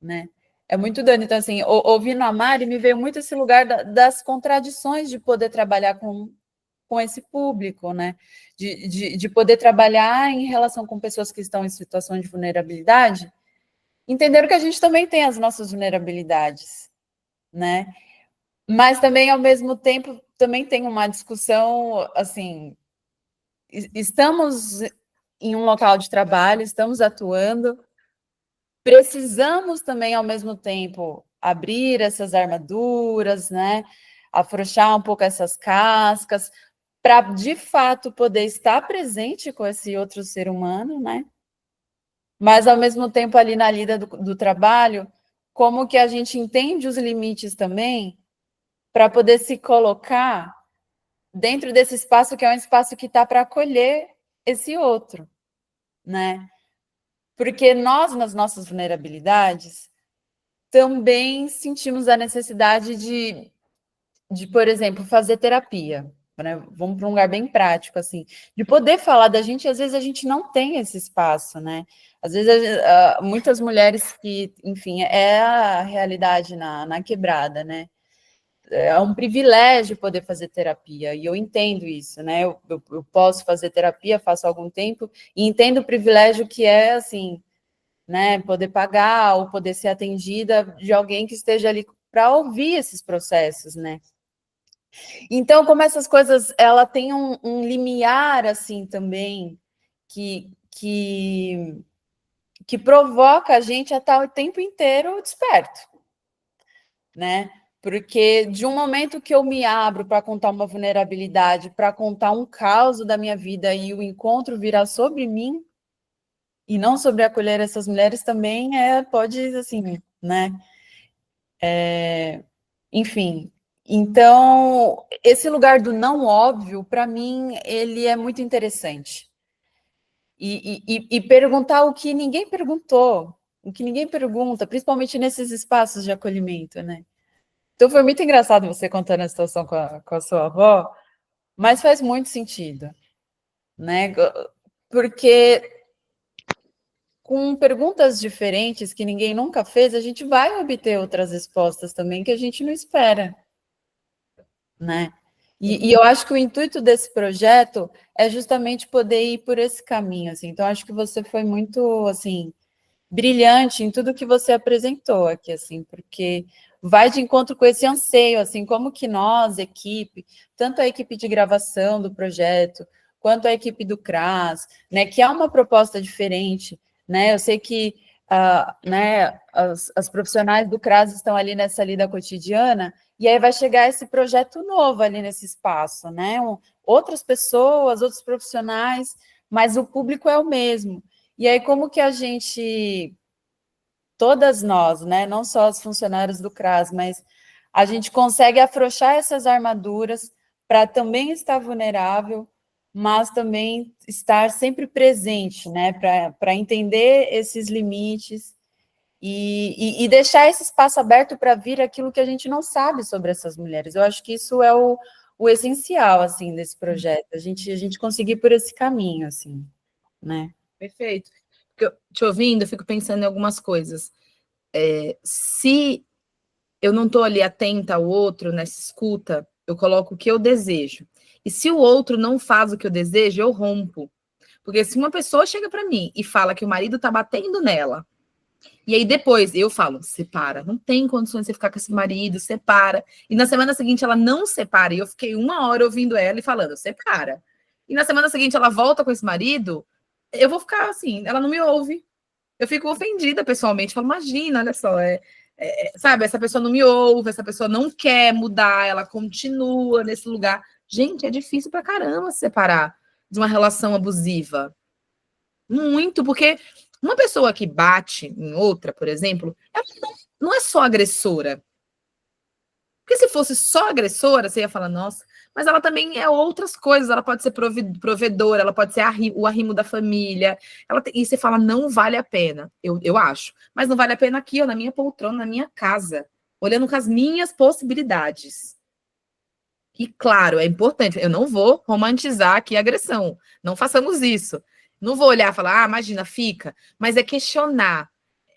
Speaker 1: né? É muito doido. Então, assim, ouvindo a Mari, me veio muito esse lugar das contradições de poder trabalhar com esse público, né? De poder trabalhar em relação com pessoas que estão em situação de vulnerabilidade, entendendo que a gente também tem as nossas vulnerabilidades, né? Mas também, ao mesmo tempo, também tem uma discussão, assim, estamos em um local de trabalho, estamos atuando, precisamos também, ao mesmo tempo, abrir essas armaduras, né? Afrouxar um pouco essas cascas, para, de fato, poder estar presente com esse outro ser humano, né? Mas, ao mesmo tempo, ali na lida do trabalho, como que a gente entende os limites também, para poder se colocar dentro desse espaço que é um espaço que está para acolher esse outro, né? Porque nós, nas nossas vulnerabilidades, também sentimos a necessidade de, por exemplo, fazer terapia, né? Vamos para um lugar bem prático, assim, de poder falar da gente, e às vezes a gente não tem esse espaço, né? Às vezes, muitas mulheres que, enfim, é a realidade na quebrada, né? É um privilégio poder fazer terapia, e eu entendo isso, né? Eu posso fazer terapia, faço há algum tempo, e entendo o privilégio que é, assim, né? Poder pagar ou poder ser atendida de alguém que esteja ali para ouvir esses processos, né? Então, como essas coisas, ela tem um limiar, assim, também, que provoca a gente a estar o tempo inteiro desperto, né? Porque de um momento que eu me abro para contar uma vulnerabilidade, para contar um caos da minha vida e o encontro virar sobre mim e não sobre acolher essas mulheres também pode, assim, né? Enfim, então esse lugar do não óbvio, para mim, ele é muito interessante. E perguntar o que ninguém perguntou, o que ninguém pergunta, principalmente nesses espaços de acolhimento, né? Então, foi muito engraçado você contando a situação com a sua avó, mas faz muito sentido, né? Porque com perguntas diferentes que ninguém nunca fez, a gente vai obter outras respostas também que a gente não espera, né? E eu acho que o intuito desse projeto é justamente poder ir por esse caminho, assim. Então, acho que você foi muito, assim, brilhante em tudo que você apresentou aqui, assim, porque vai de encontro com esse anseio, assim, como que nós, equipe, tanto a equipe de gravação do projeto, quanto a equipe do CRAS, né, que é uma proposta diferente, né, eu sei que, né, as profissionais do CRAS estão ali nessa lida cotidiana, e aí vai chegar esse projeto novo ali nesse espaço, né, outras pessoas, outros profissionais, mas o público é o mesmo. E aí, como que a gente, todas nós, né, não só os funcionários do CRAS, mas a gente consegue afrouxar essas armaduras para também estar vulnerável, mas também estar sempre presente, né, para entender esses limites e deixar esse espaço aberto para vir aquilo que a gente não sabe sobre essas mulheres. Eu acho que isso é o essencial, assim, desse projeto, a gente conseguir por esse caminho, assim, né?
Speaker 4: Perfeito. Porque te ouvindo, eu fico pensando em algumas coisas. Se eu não estou ali atenta ao outro, nessa escuta, eu coloco o que eu desejo. E se o outro não faz o que eu desejo, eu rompo. Porque se uma pessoa chega para mim e fala que o marido está batendo nela, e aí depois eu falo, separa, não tem condições de você ficar com esse marido, separa. E na semana seguinte ela não separa, e eu fiquei 1 hora ouvindo ela e falando, separa. E na semana seguinte ela volta com esse marido, eu vou ficar assim, ela não me ouve. Eu fico ofendida pessoalmente, falo, imagina, olha só, sabe, essa pessoa não me ouve, essa pessoa não quer mudar, ela continua nesse lugar Gente, é difícil pra caramba se separar de uma relação abusiva. Muito, porque uma pessoa que bate em outra, por exemplo, ela não é só agressora. Porque se fosse só agressora, você ia falar, nossa, mas ela também é outras coisas, ela pode ser provedora, ela pode ser o arrimo da família, e você fala, não vale a pena, eu acho, mas não vale a pena aqui, ó, na minha poltrona, na minha casa, olhando com as minhas possibilidades. E claro, é importante, eu não vou romantizar aqui a agressão, não façamos isso. Não vou olhar e falar, ah, imagina, fica, mas é questionar.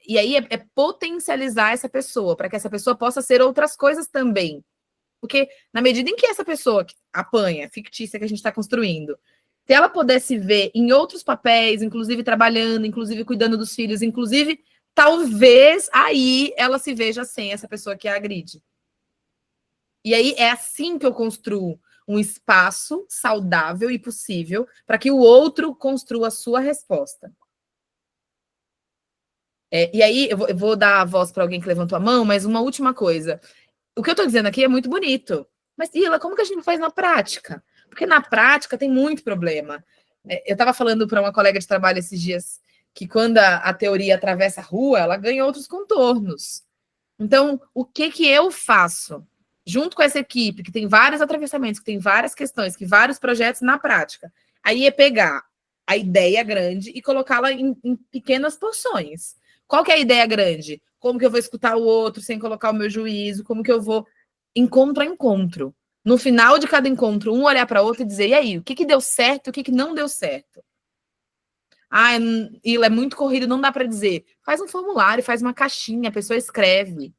Speaker 4: E aí é potencializar essa pessoa, para que essa pessoa possa ser outras coisas também. Porque na medida em que essa pessoa que apanha, fictícia que a gente está construindo, se ela pudesse ver em outros papéis, inclusive trabalhando, inclusive cuidando dos filhos, inclusive, talvez aí ela se veja sem essa pessoa que a agride. E aí é assim que eu construo um espaço saudável e possível para que o outro construa a sua resposta. E aí eu vou dar a voz para alguém que levantou a mão, mas uma última coisa. O que eu estou dizendo aqui é muito bonito. Mas, Ila, como que a gente faz na prática? Porque na prática tem muito problema. Eu estava falando para uma colega de trabalho esses dias que quando a teoria atravessa a rua, ela ganha outros contornos. Então, o que eu faço? Junto com essa equipe, que tem vários atravessamentos, que tem várias questões, que vários projetos na prática. Aí é pegar a ideia grande e colocá-la em pequenas porções. Qual que é a ideia grande? Como que eu vou escutar o outro sem colocar o meu juízo? Como que eu vou encontro a encontro? No final de cada encontro, um olhar para o outro e dizer, e aí, o que deu certo e o que não deu certo? Ah, Ila, é muito corrido, não dá para dizer. Faz um formulário, faz uma caixinha, a pessoa escreve.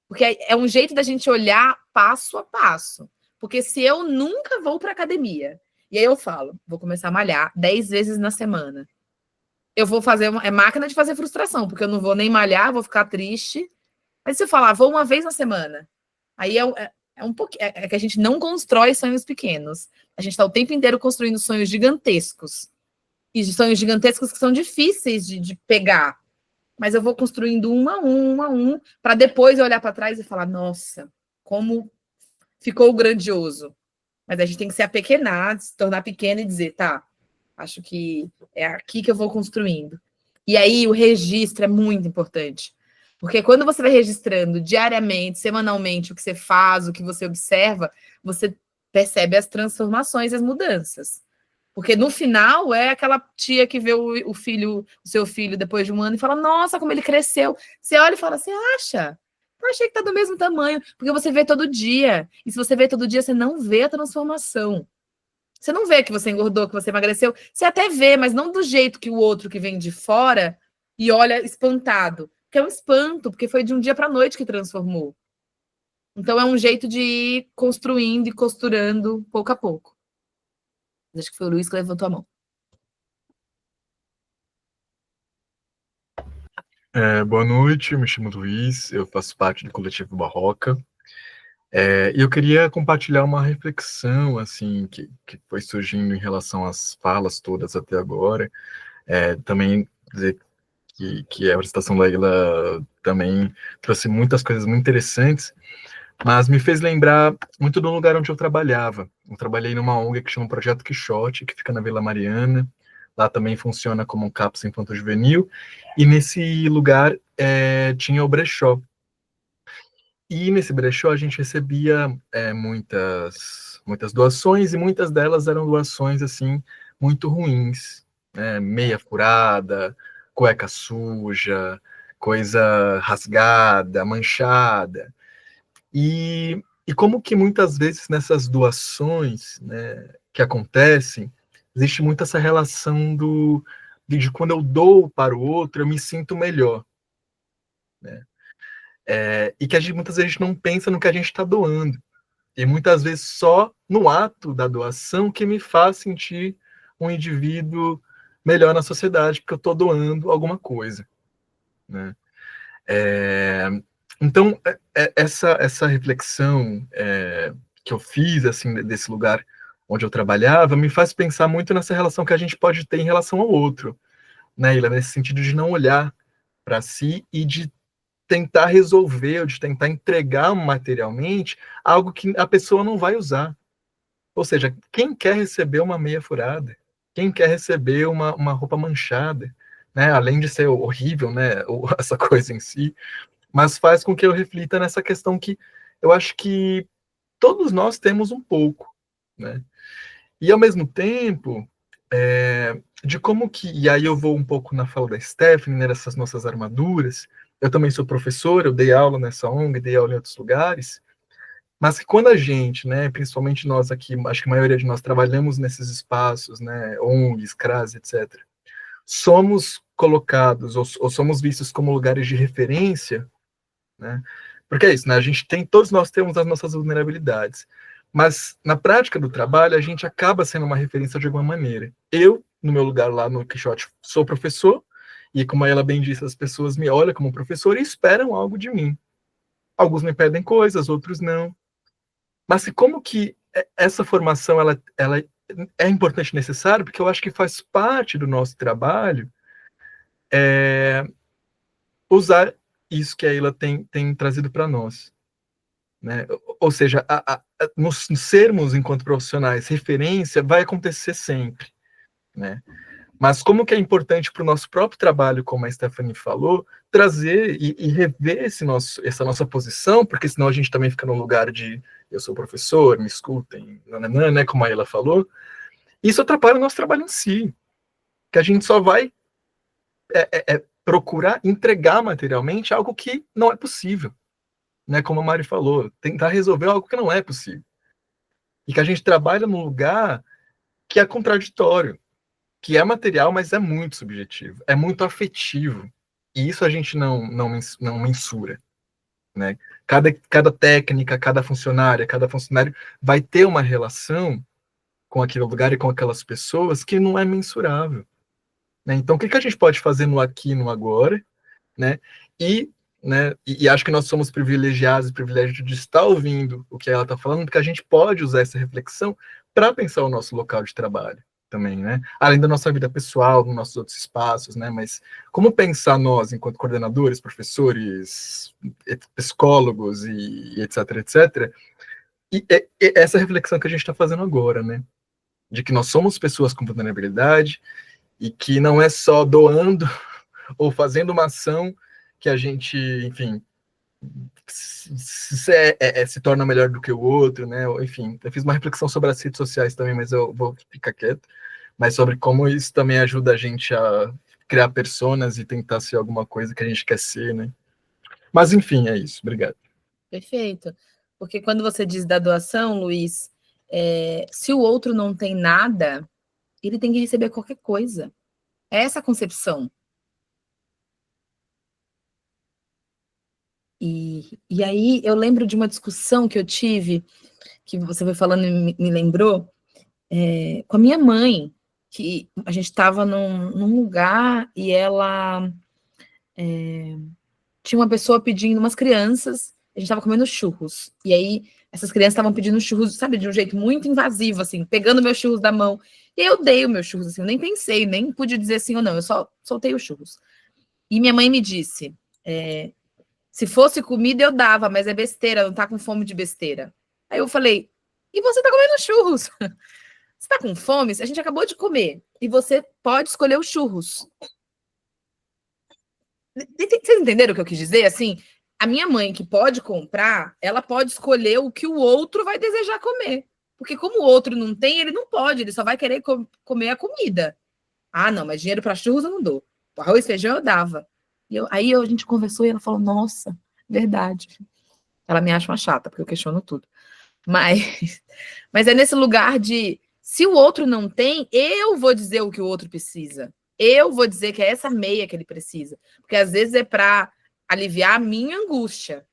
Speaker 4: Porque é um jeito da gente olhar passo a passo. Porque se eu nunca vou para academia, e aí eu falo, vou começar a malhar 10 vezes na semana. Eu vou fazer máquina de fazer frustração, porque eu não vou nem malhar, vou ficar triste. Mas se eu falar, vou uma vez na semana, aí é um pouquinho. É que a gente não constrói sonhos pequenos. A gente está o tempo inteiro construindo sonhos gigantescos. E sonhos gigantescos que são difíceis de pegar. Mas eu vou construindo um a um, para depois eu olhar para trás e falar, nossa, como ficou grandioso. Mas a gente tem que se apequenar, se tornar pequeno e dizer, tá, acho que é aqui que eu vou construindo. E aí o registro é muito importante. Porque quando você vai registrando diariamente, semanalmente, o que você faz, o que você observa, você percebe as transformações, as mudanças. Porque no final é aquela tia que vê o seu filho depois de um ano e fala, nossa, como ele cresceu. Você olha e fala, você acha? Eu achei que tá do mesmo tamanho, porque você vê todo dia. E se você vê todo dia, você não vê a transformação. Você não vê que você engordou, que você emagreceu. Você até vê, mas não do jeito que o outro que vem de fora e olha espantado. Porque é um espanto, porque foi de um dia para a noite que transformou. Então é um jeito de ir construindo e costurando pouco a pouco. Acho que foi o Luiz que levantou a mão.
Speaker 8: Boa noite, eu me chamo Luiz, eu faço parte do Coletivo Barroca. E eu queria compartilhar uma reflexão assim que foi surgindo em relação às falas todas até agora. Também dizer que a apresentação da Ila também trouxe muitas coisas muito interessantes, mas me fez lembrar muito do lugar onde eu trabalhava. Eu trabalhei numa ONG que chama Projeto Quixote, que fica na Vila Mariana. Lá também funciona como um CAPS infanto-juvenil, e nesse lugar tinha o brechó. E nesse brechó a gente recebia muitas doações, e muitas delas eram doações assim muito ruins, né? Meia furada, cueca suja, coisa rasgada, manchada. E como que muitas vezes nessas doações, né, que acontecem, existe muito essa relação de quando eu dou para o outro, eu me sinto melhor, né? E que muitas vezes a gente não pensa no que a gente está doando. E muitas vezes só no ato da doação que me faz sentir um indivíduo melhor na sociedade, porque eu estou doando alguma coisa, né? Então, essa reflexão que eu fiz assim desse lugar onde eu trabalhava me faz pensar muito nessa relação que a gente pode ter em relação ao outro, né, Ila? Nesse sentido de não olhar para si e de tentar resolver, ou de tentar entregar materialmente algo que a pessoa não vai usar, Ou seja, quem quer receber uma meia furada? Quem quer receber uma roupa manchada? Né? Além de ser horrível, né? Essa coisa em si, mas faz com que eu reflita nessa questão que eu acho que todos nós temos um pouco, né? E ao mesmo tempo, de como que, e aí eu vou um pouco na fala da Stephanie, né, dessas nossas armaduras, eu também sou professor, eu dei aula nessa ONG, dei aula em outros lugares, mas que quando a gente, né, principalmente nós aqui, acho que a maioria de nós trabalhamos nesses espaços, né, ONGs, CRAS, etc., somos colocados, ou somos vistos como lugares de referência, né, porque é isso, né, todos nós temos as nossas vulnerabilidades, mas na prática do trabalho a gente acaba sendo uma referência de alguma maneira. Eu, no meu lugar lá no Quixote, sou professor, e como ela bem disse, as pessoas me olham como professor e esperam algo de mim. Alguns me pedem coisas, outros não. Mas como que essa formação ela é importante e necessária, porque eu acho que faz parte do nosso trabalho usar isso que a Ilha tem trazido para nós. Né? Ou seja, nos sermos, enquanto profissionais, referência, vai acontecer sempre. Né? Mas como que é importante para o nosso próprio trabalho, como a Stephanie falou, trazer e rever essa nossa posição, porque senão a gente também fica num lugar de eu sou professor, me escutem, nananã, né, como a Ela falou. Isso atrapalha o nosso trabalho em si, que a gente só vai procurar entregar materialmente algo que não é possível, né, como a Mari falou, tentar resolver algo que não é possível. E que a gente trabalha num lugar que é contraditório, que é material, mas é muito subjetivo, é muito afetivo. E isso a gente não mensura. Né? Cada técnica, cada funcionário vai ter uma relação com aquele lugar e com aquelas pessoas que não é mensurável. Né? Então, o que a gente pode fazer no aqui e no agora? Né? E acho que nós somos privilegiados e privilégios de estar ouvindo o que ela está falando, porque a gente pode usar essa reflexão para pensar o nosso local de trabalho também, né? Além da nossa vida pessoal, nos nossos outros espaços, né? Mas como pensar nós, enquanto coordenadores, professores, psicólogos e etc, etc, e essa reflexão que a gente está fazendo agora, né? De que nós somos pessoas com vulnerabilidade e que não é só doando ou fazendo uma ação que a gente, enfim, se torna melhor do que o outro, né? Enfim, eu fiz uma reflexão sobre as redes sociais também, mas eu vou ficar quieto. Mas sobre como isso também ajuda a gente a criar personas e tentar ser alguma coisa que a gente quer ser, né? Mas enfim, é isso. Obrigado.
Speaker 4: Perfeito. Porque quando você diz da doação, Luiz, se o outro não tem nada, ele tem que receber qualquer coisa. É essa a concepção. E aí eu lembro de uma discussão que eu tive, que você foi falando e me lembrou, com a minha mãe, que a gente estava num lugar e ela tinha uma pessoa pedindo, umas crianças, a gente estava comendo churros, e aí essas crianças estavam pedindo churros, sabe, de um jeito muito invasivo, assim, pegando meus churros da mão, e eu dei o meu churros, assim, eu nem pensei, nem pude dizer sim ou não, eu só soltei os churros. E minha mãe me disse, se fosse comida eu dava, mas é besteira, não tá com fome de besteira. Aí eu falei, e você tá comendo churros? Você tá com fome? A gente acabou de comer, e você pode escolher os churros. Vocês entenderam o que eu quis dizer? Assim, a minha mãe, que pode comprar, ela pode escolher o que o outro vai desejar comer. Porque como o outro não tem, ele não pode, ele só vai querer comer a comida. Ah, não, mas dinheiro para churros eu não dou. Arroz e feijão eu dava. Aí a gente conversou e ela falou, nossa, verdade. Ela me acha uma chata, porque eu questiono tudo. Mas é nesse lugar de, se o outro não tem, eu vou dizer o que o outro precisa. Eu vou dizer que é essa meia que ele precisa. Porque às vezes é para aliviar a minha angústia.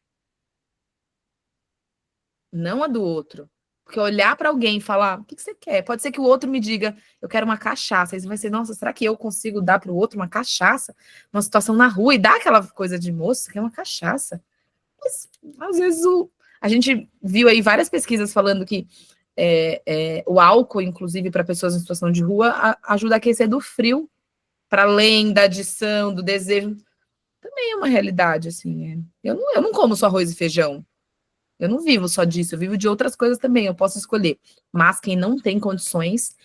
Speaker 4: Não a do outro. Porque olhar para alguém e falar, o que você quer? Pode ser que o outro me diga, eu quero uma cachaça. Aí você vai ser, nossa, será que eu consigo dar para o outro uma cachaça? Uma situação na rua e dar aquela coisa de, moça, que é uma cachaça. Mas, às vezes, a gente viu aí várias pesquisas falando que o álcool, inclusive, para pessoas em situação de rua, ajuda a aquecer do frio, para além da adição, do desejo. Também é uma realidade, assim. Eu não como só arroz e feijão. Eu não vivo só disso, eu vivo de outras coisas também, eu posso escolher. Mas quem não tem condições,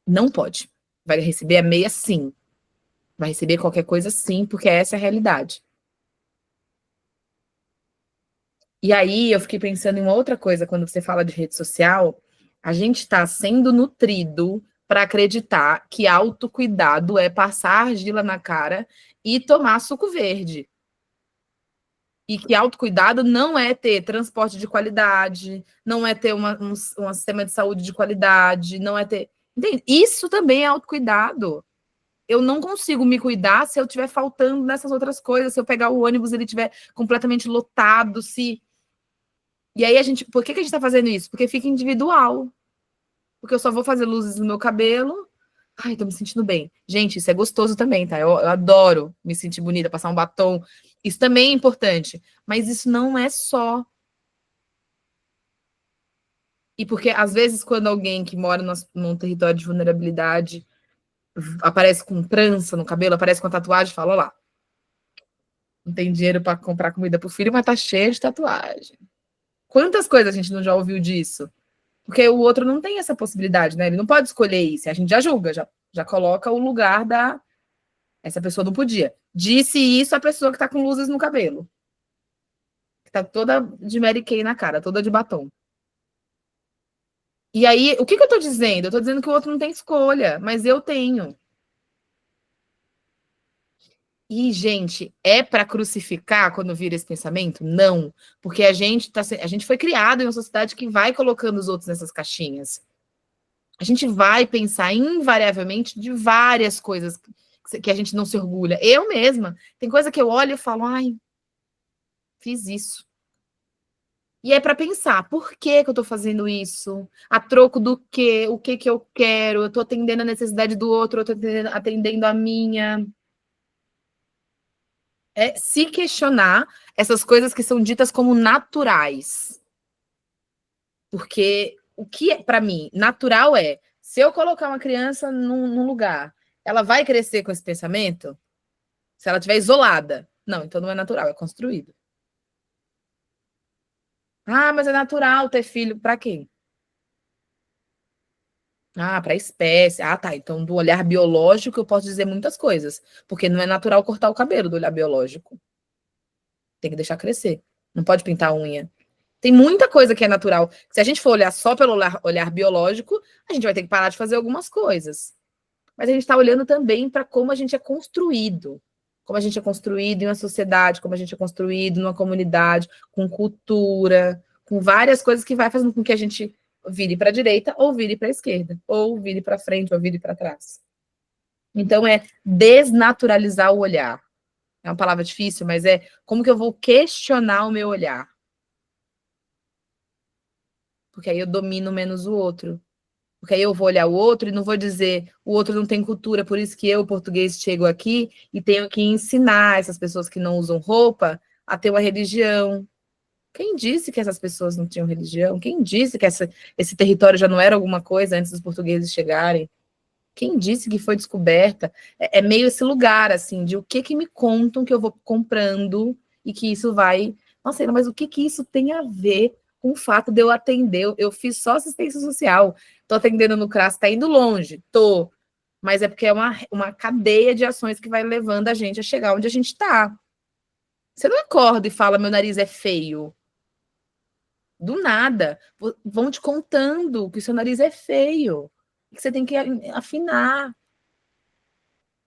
Speaker 4: não pode. Vai receber a meia, sim. Vai receber qualquer coisa, sim, porque essa é a realidade. E aí eu fiquei pensando em uma outra coisa, quando você fala de rede social, a gente está sendo nutrido para acreditar que autocuidado é passar argila na cara e tomar suco verde. E que autocuidado não é ter transporte de qualidade, não é ter um sistema de saúde de qualidade, não é ter. Entende? Isso também é autocuidado. Eu não consigo me cuidar se eu estiver faltando nessas outras coisas, se eu pegar o ônibus e ele estiver completamente lotado, se. E aí por que a gente está fazendo isso? Porque fica individual. Porque eu só vou fazer luzes no meu cabelo. Ai, tô me sentindo bem. Gente, isso é gostoso também, tá? Eu adoro me sentir bonita, passar um batom. Isso também é importante. Mas isso não é só. E porque, às vezes, quando alguém que mora num território de vulnerabilidade aparece com trança no cabelo, aparece com tatuagem, fala, olha lá, não tem dinheiro para comprar comida pro filho, mas tá cheio de tatuagem. Quantas coisas a gente não já ouviu disso? Porque o outro não tem essa possibilidade, né? Ele não pode escolher isso. A gente já julga, já coloca o lugar da... Essa pessoa não podia. Disse isso a pessoa que tá com luzes no cabelo. Que tá toda de Mary Kay na cara, toda de batom. E aí, o que eu tô dizendo? Eu tô dizendo que o outro não tem escolha, mas eu tenho. E, gente, é para crucificar quando vira esse pensamento? Não, porque a gente foi criado em uma sociedade que vai colocando os outros nessas caixinhas. A gente vai pensar invariavelmente de várias coisas que a gente não se orgulha. Eu mesma, tem coisa que eu olho e falo, ai, fiz isso. E é para pensar, por que eu estou fazendo isso? A troco do quê? O que eu quero? Eu estou atendendo a necessidade do outro, eu estou atendendo a minha. É se questionar essas coisas que são ditas como naturais. Porque o que é, para mim, natural é, se eu colocar uma criança num lugar, ela vai crescer com esse pensamento? Se ela estiver isolada. Não, então não é natural, é construído. Ah, mas é natural ter filho. Para quê? Ah, para a espécie. Ah, tá. Então, do olhar biológico, eu posso dizer muitas coisas. Porque não é natural cortar o cabelo do olhar biológico. Tem que deixar crescer. Não pode pintar a unha. Tem muita coisa que é natural. Se a gente for olhar só pelo olhar biológico, a gente vai ter que parar de fazer algumas coisas. Mas a gente está olhando também para como a gente é construído. Como a gente é construído em uma sociedade, como a gente é construído numa comunidade, com cultura, com várias coisas que vai fazendo com que a gente vire para a direita, ou vire para a esquerda, ou vire para frente, ou vire para trás. Então, é desnaturalizar o olhar. É uma palavra difícil, mas é como que eu vou questionar o meu olhar. Porque aí eu domino menos o outro. Porque aí eu vou olhar o outro e não vou dizer o outro não tem cultura, por isso que eu, português, chego aqui e tenho que ensinar essas pessoas que não usam roupa a ter uma religião. Quem disse que essas pessoas não tinham religião? Quem disse que esse território já não era alguma coisa antes dos portugueses chegarem? Quem disse que foi descoberta? É meio esse lugar, assim, de o que me contam que eu vou comprando e que isso vai... Nossa, mas o que isso tem a ver com o fato de eu atender? Eu fiz só assistência social, estou atendendo no CRAS, está indo longe, tô. Mas é porque é uma cadeia de ações que vai levando a gente a chegar onde a gente está. Você não acorda e fala, meu nariz é feio. Do nada. Vão te contando que o seu nariz é feio. Que você tem que afinar.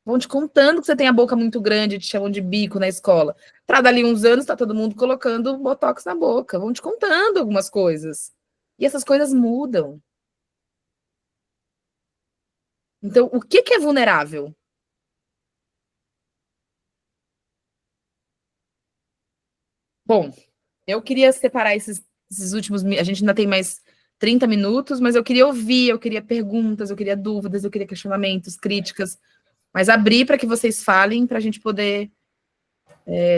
Speaker 4: Vão te contando que você tem a boca muito grande, te chamam de bico na escola. Para dali uns anos, tá todo mundo colocando botox na boca. Vão te contando algumas coisas. E essas coisas mudam. Então, o que é vulnerável? Bom, eu queria separar esses últimos... A gente ainda tem mais 30 minutos, mas eu queria ouvir, eu queria perguntas, eu queria dúvidas, eu queria questionamentos, críticas. Mas abrir para que vocês falem, para a gente poder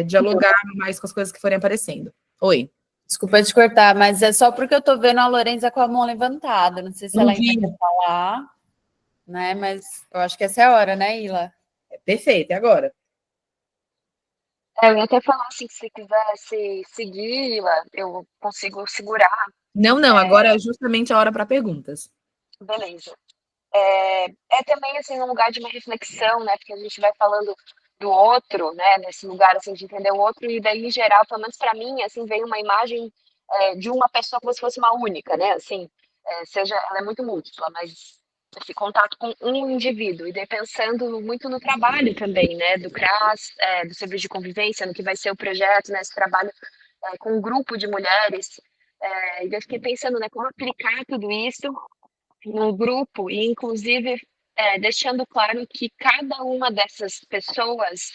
Speaker 4: dialogar mais com as coisas que forem aparecendo. Oi.
Speaker 1: Desculpa te cortar, mas é só porque eu tô vendo a Lorenza com a mão levantada. Não sei se ela ainda quer falar, né? Mas eu acho que essa é a hora, né, Ila?
Speaker 4: Perfeito, é agora.
Speaker 7: Eu ia até falar assim, que se quisesse seguir, eu consigo segurar.
Speaker 4: Não, agora é justamente a hora para perguntas.
Speaker 7: Beleza. É também, assim, um lugar de uma reflexão, né? Porque a gente vai falando do outro, né? Nesse lugar, assim, de entender o outro, e daí, em geral, pelo menos para mim, assim, vem uma imagem de uma pessoa como se fosse uma única, né? Assim, seja, ela é muito múltipla, mas esse contato com um indivíduo, e daí pensando muito no trabalho também, né? Do CRAS, do Serviço de Convivência, no que vai ser o projeto, né? Esse trabalho com um grupo de mulheres, e daí eu fiquei pensando, né? Como aplicar tudo isso no grupo e, inclusive, deixando claro que cada uma dessas pessoas,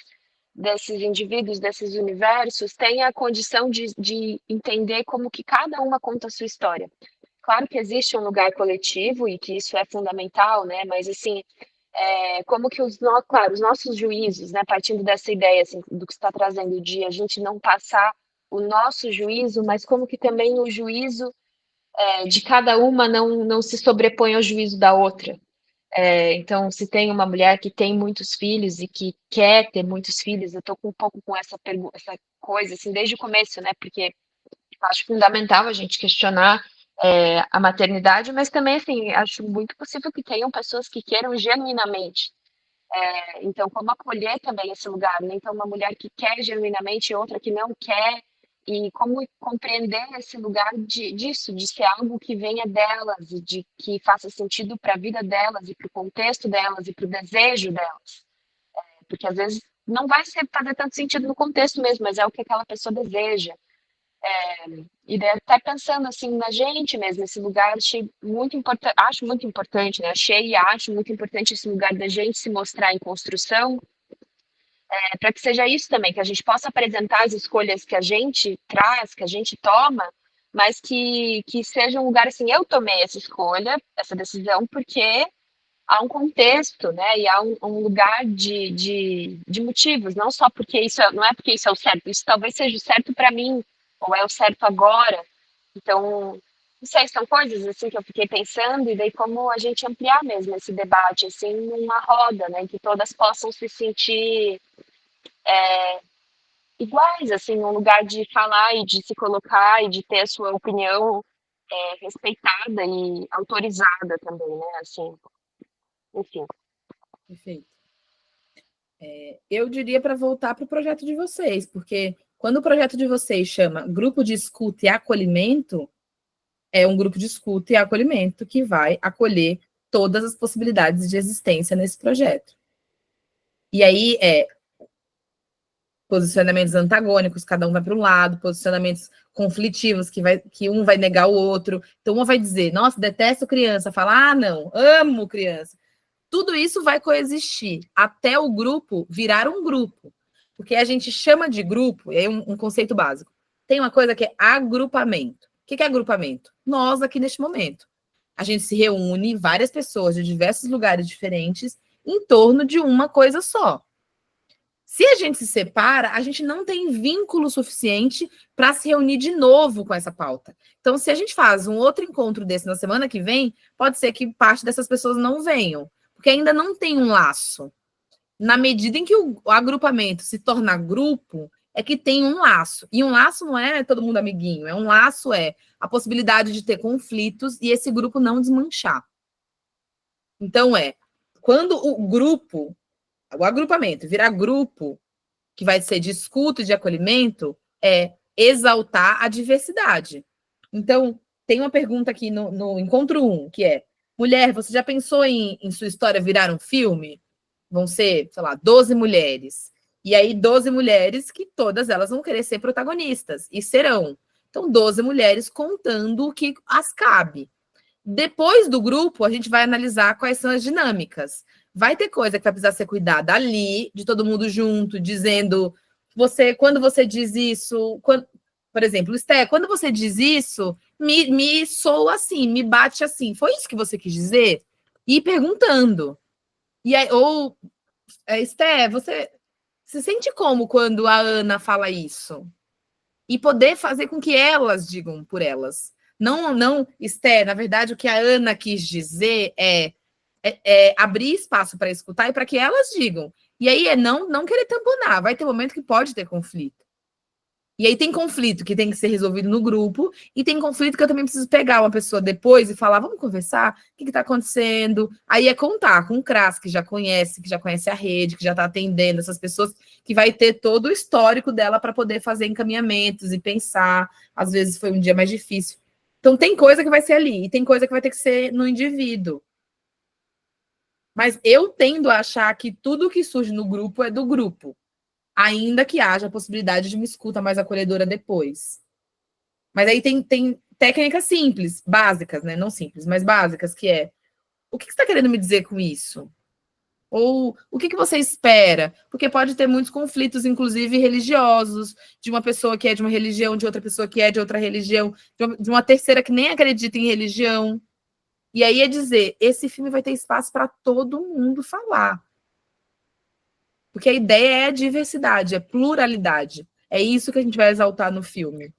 Speaker 7: desses indivíduos, desses universos, tem a condição de entender como que cada uma conta a sua história. Claro que existe um lugar coletivo e que isso é fundamental, né? Mas, assim, como que claro, os nossos juízos, né? Partindo dessa ideia, assim, do que está trazendo de a gente não passar o nosso juízo, mas como que também o juízo de cada uma não se sobrepõe ao juízo da outra. Então, se tem uma mulher que tem muitos filhos e que quer ter muitos filhos, eu estou um pouco com essa coisa, assim, desde o começo, né? Porque acho fundamental a gente questionar a maternidade, mas também, assim, acho muito possível que tenham pessoas que queiram genuinamente. Então, como acolher também esse lugar, né? Então, uma mulher que quer genuinamente e outra que não quer, e como compreender esse lugar disso, de ser algo que venha delas, e de que faça sentido para a vida delas, e para o contexto delas, e para o desejo delas. Porque às vezes não vai fazer tanto sentido no contexto mesmo, mas é o que aquela pessoa deseja. E daí até pensando assim na gente mesmo, esse lugar achei muito importante, acho muito importante, né? Achei e acho muito importante esse lugar da gente se mostrar em construção, para que seja isso também, que a gente possa apresentar as escolhas que a gente traz, que a gente toma, mas que seja um lugar assim, eu tomei essa escolha, essa decisão, porque há um contexto, né? E há um lugar de motivos, não só porque não é porque isso é o certo, isso talvez seja o certo para mim, ou é o certo agora. Então, não sei, são coisas assim que eu fiquei pensando, e daí como a gente ampliar mesmo esse debate, assim, numa roda, né? Em que todas possam se sentir iguais, assim, num lugar de falar e de se colocar e de ter a sua opinião respeitada e autorizada também, né? Assim, enfim.
Speaker 4: Perfeito. Eu diria para voltar para o projeto de vocês, porque quando o projeto de vocês chama Grupo de Escuta e Acolhimento, é um grupo de escuta e acolhimento que vai acolher todas as possibilidades de existência nesse projeto. E aí posicionamentos antagônicos, cada um vai para um lado, posicionamentos conflitivos, que um vai negar o outro. Então, uma vai dizer, nossa, detesto criança, fala, não, amo criança. Tudo isso vai coexistir até o grupo virar um grupo. Porque a gente chama de grupo, e aí um conceito básico. Tem uma coisa que é agrupamento. O que é agrupamento? Nós aqui neste momento. A gente se reúne, várias pessoas de diversos lugares diferentes, em torno de uma coisa só. Se a gente se separa, a gente não tem vínculo suficiente para se reunir de novo com essa pauta. Então, se a gente faz um outro encontro desse na semana que vem, pode ser que parte dessas pessoas não venham, porque ainda não tem um laço. Na medida em que o agrupamento se torna grupo, é que tem um laço. E um laço não é todo mundo amiguinho, um laço é a possibilidade de ter conflitos e esse grupo não desmanchar. Então, quando o grupo, o agrupamento virar grupo, que vai ser de escuta e de acolhimento, é exaltar a diversidade. Então, tem uma pergunta aqui no Encontro 1, que é, mulher, você já pensou em sua história virar um filme? Vão ser, sei lá, 12 mulheres. E aí, 12 mulheres que todas elas vão querer ser protagonistas, e serão. Então, 12 mulheres contando o que as cabe. Depois do grupo, a gente vai analisar quais são as dinâmicas. Vai ter coisa que vai precisar ser cuidada ali, de todo mundo junto, dizendo, quando você diz isso, por exemplo, Esté, quando você diz isso, me soa assim, me bate assim. Foi isso que você quis dizer? E perguntando. E aí, Esté, você se sente como quando a Ana fala isso? E poder fazer com que elas digam por elas. Não, Esté, na verdade, o que a Ana quis dizer é abrir espaço para escutar e para que elas digam. E aí não querer tamponar. Vai ter momento que pode ter conflito. E aí tem conflito que tem que ser resolvido no grupo, e tem conflito que eu também preciso pegar uma pessoa depois e falar, vamos conversar? O que está acontecendo? Aí é contar com o CRAS, que já conhece a rede, que já está atendendo essas pessoas, que vai ter todo o histórico dela para poder fazer encaminhamentos e pensar. Às vezes foi um dia mais difícil. Então tem coisa que vai ser ali, e tem coisa que vai ter que ser no indivíduo. Mas eu tendo a achar que tudo que surge no grupo é do grupo, ainda que haja a possibilidade de uma escuta mais acolhedora depois. Mas aí tem técnicas simples, básicas, né? Não simples, mas básicas, que é: o que você está querendo me dizer com isso? Ou o que você espera? Porque pode ter muitos conflitos, inclusive religiosos, de uma pessoa que é de uma religião, de outra pessoa que é de outra religião, de uma terceira que nem acredita em religião. E aí é dizer, esse filme vai ter espaço para todo mundo falar. Porque a ideia é a diversidade, é pluralidade. É isso que a gente vai exaltar no filme,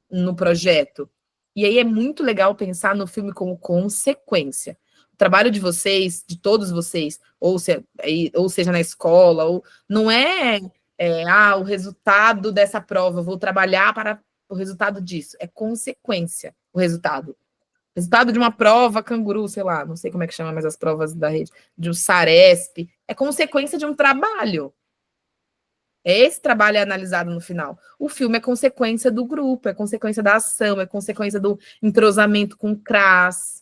Speaker 4: no projeto. E aí é muito legal pensar no filme como consequência. O trabalho de vocês, de todos vocês, ou seja na escola, ou não o resultado dessa prova, eu vou trabalhar para o resultado disso. É consequência o resultado. Resultado de uma prova canguru, sei lá, não sei como é que chama mais as provas da rede, de um Saresp, é consequência de um trabalho. Esse trabalho é analisado no final. O filme é consequência do grupo, é consequência da ação, é consequência do entrosamento com o CRAS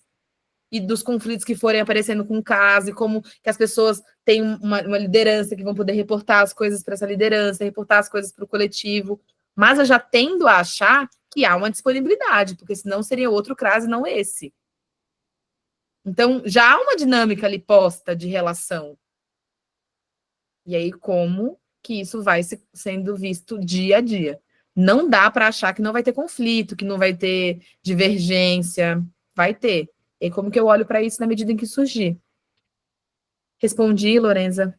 Speaker 4: e dos conflitos que forem aparecendo com o CRAS, e como que as pessoas têm uma liderança que vão poder reportar as coisas para essa liderança, reportar as coisas para o coletivo. Mas eu já tendo a achar que há uma disponibilidade, porque senão seria outro CRAS e não esse. Então, já há uma dinâmica ali posta de relação. E aí, como que isso vai sendo visto dia a dia? Não dá para achar que não vai ter conflito, que não vai ter divergência. Vai ter. E como que eu olho para isso na medida em que surgir? Respondi, Lorenza?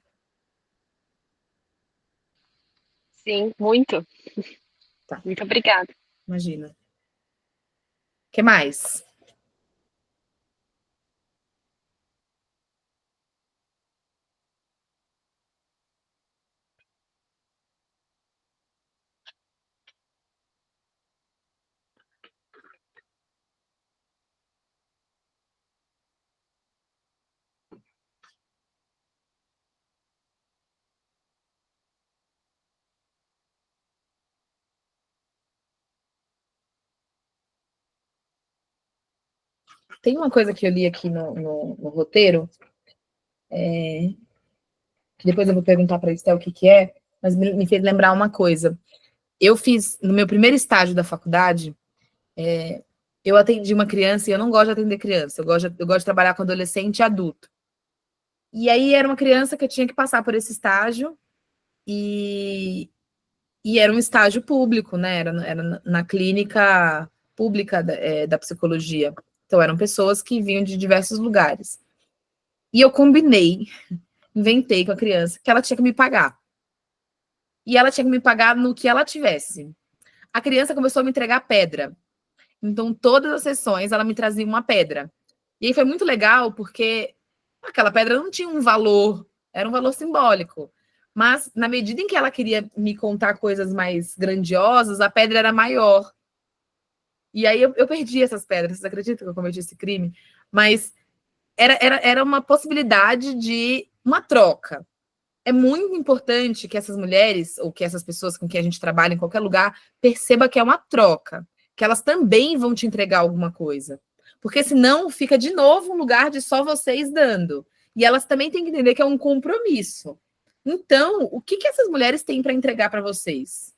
Speaker 7: Sim, muito.
Speaker 4: Tá.
Speaker 7: Muito obrigada.
Speaker 4: Imagina. O que mais? Tem uma coisa que eu li aqui no roteiro, que depois eu vou perguntar para a Estel o que é, mas me fez lembrar uma coisa. Eu fiz, no meu primeiro estágio da faculdade, eu atendi uma criança, e eu não gosto de atender criança, eu gosto de trabalhar com adolescente e adulto. E aí era uma criança que eu tinha que passar por esse estágio, e era um estágio público, né? Era na clínica pública da psicologia. Então, eram pessoas que vinham de diversos lugares. E eu inventei com a criança que ela tinha que me pagar. E ela tinha que me pagar no que ela tivesse. A criança começou a me entregar pedra. Então, todas as sessões, ela me trazia uma pedra. E aí foi muito legal, porque aquela pedra não tinha um valor, era um valor simbólico. Mas, na medida em que ela queria me contar coisas mais grandiosas, a pedra era maior. E aí eu perdi essas pedras. Vocês acreditam que eu cometi esse crime? Mas era uma possibilidade de uma troca. É muito importante que essas mulheres, ou que essas pessoas com quem a gente trabalha em qualquer lugar, perceba que é uma troca, que elas também vão te entregar alguma coisa. Porque senão fica de novo um lugar de só vocês dando. E elas também têm que entender que é um compromisso. Então, o que essas mulheres têm para entregar para vocês?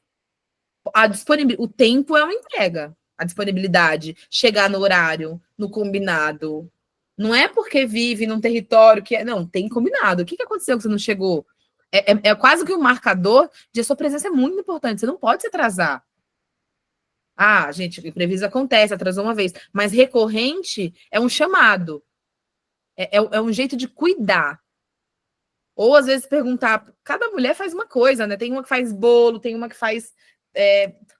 Speaker 4: O tempo é uma entrega. A disponibilidade, chegar no horário, no combinado. Não é porque vive num território que não, tem combinado. O que aconteceu que você não chegou? É quase que um marcador de a sua presença é muito importante. Você não pode se atrasar. Ah, gente, imprevisto acontece, atrasou uma vez. Mas recorrente é um chamado. É um jeito de cuidar. Ou, às vezes, perguntar... Cada mulher faz uma coisa, né? Tem uma que faz bolo, tem uma que faz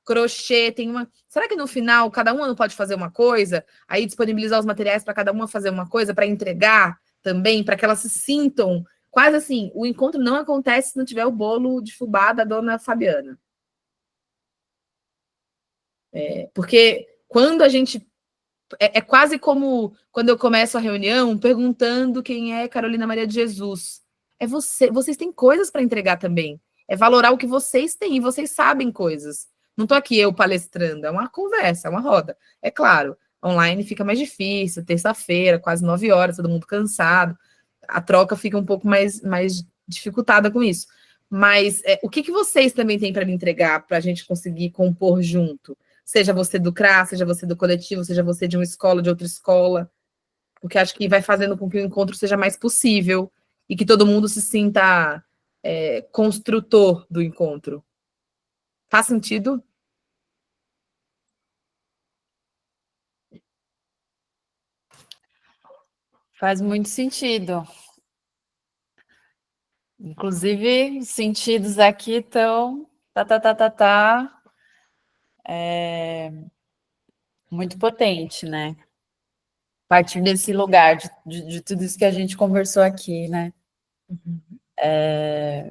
Speaker 4: crochê, tem uma... Será que no final cada uma não pode fazer uma coisa? Aí disponibilizar os materiais para cada uma fazer uma coisa, para entregar, também, para que elas se sintam quase assim, o encontro não acontece se não tiver o bolo de fubá da dona Fabiana. Porque quando a gente... É quase como quando eu começo a reunião perguntando quem é Carolina Maria de Jesus. Vocês têm coisas para entregar também. É valorar o que vocês têm, e vocês sabem coisas. Não estou aqui eu palestrando, é uma conversa, é uma roda. É claro, online fica mais difícil, terça-feira, quase 9 horas, todo mundo cansado. A troca fica um pouco mais dificultada com isso. Mas o que vocês também têm para me entregar para a gente conseguir compor junto? Seja você do CRA, seja você do coletivo, seja você de uma escola, de outra escola, porque acho que vai fazendo com que o encontro seja mais possível e que todo mundo se sinta construtor do encontro. Faz sentido?
Speaker 1: Faz muito sentido. Inclusive, os sentidos aqui estão muito potente, né? A partir desse lugar, de tudo isso que a gente conversou aqui, né?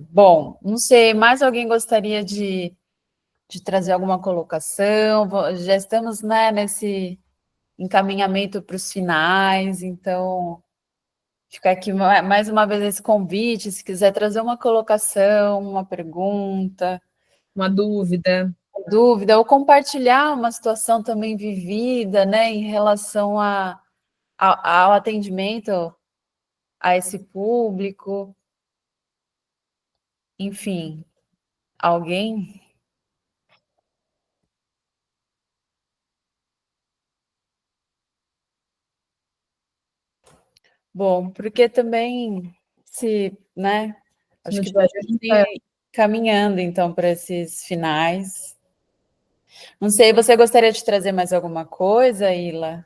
Speaker 1: Bom, não sei, mais alguém gostaria de trazer alguma colocação? Já estamos, né, nesse encaminhamento para os finais, então fica aqui mais uma vez esse convite, se quiser trazer uma colocação, uma pergunta,
Speaker 4: uma dúvida,
Speaker 1: ou compartilhar uma situação também vivida, né, em relação ao atendimento a esse público. Enfim, alguém? Bom, porque também né? Acho que vamos ir caminhando, então, para esses finais. Não sei, você gostaria de trazer mais alguma coisa, Ila?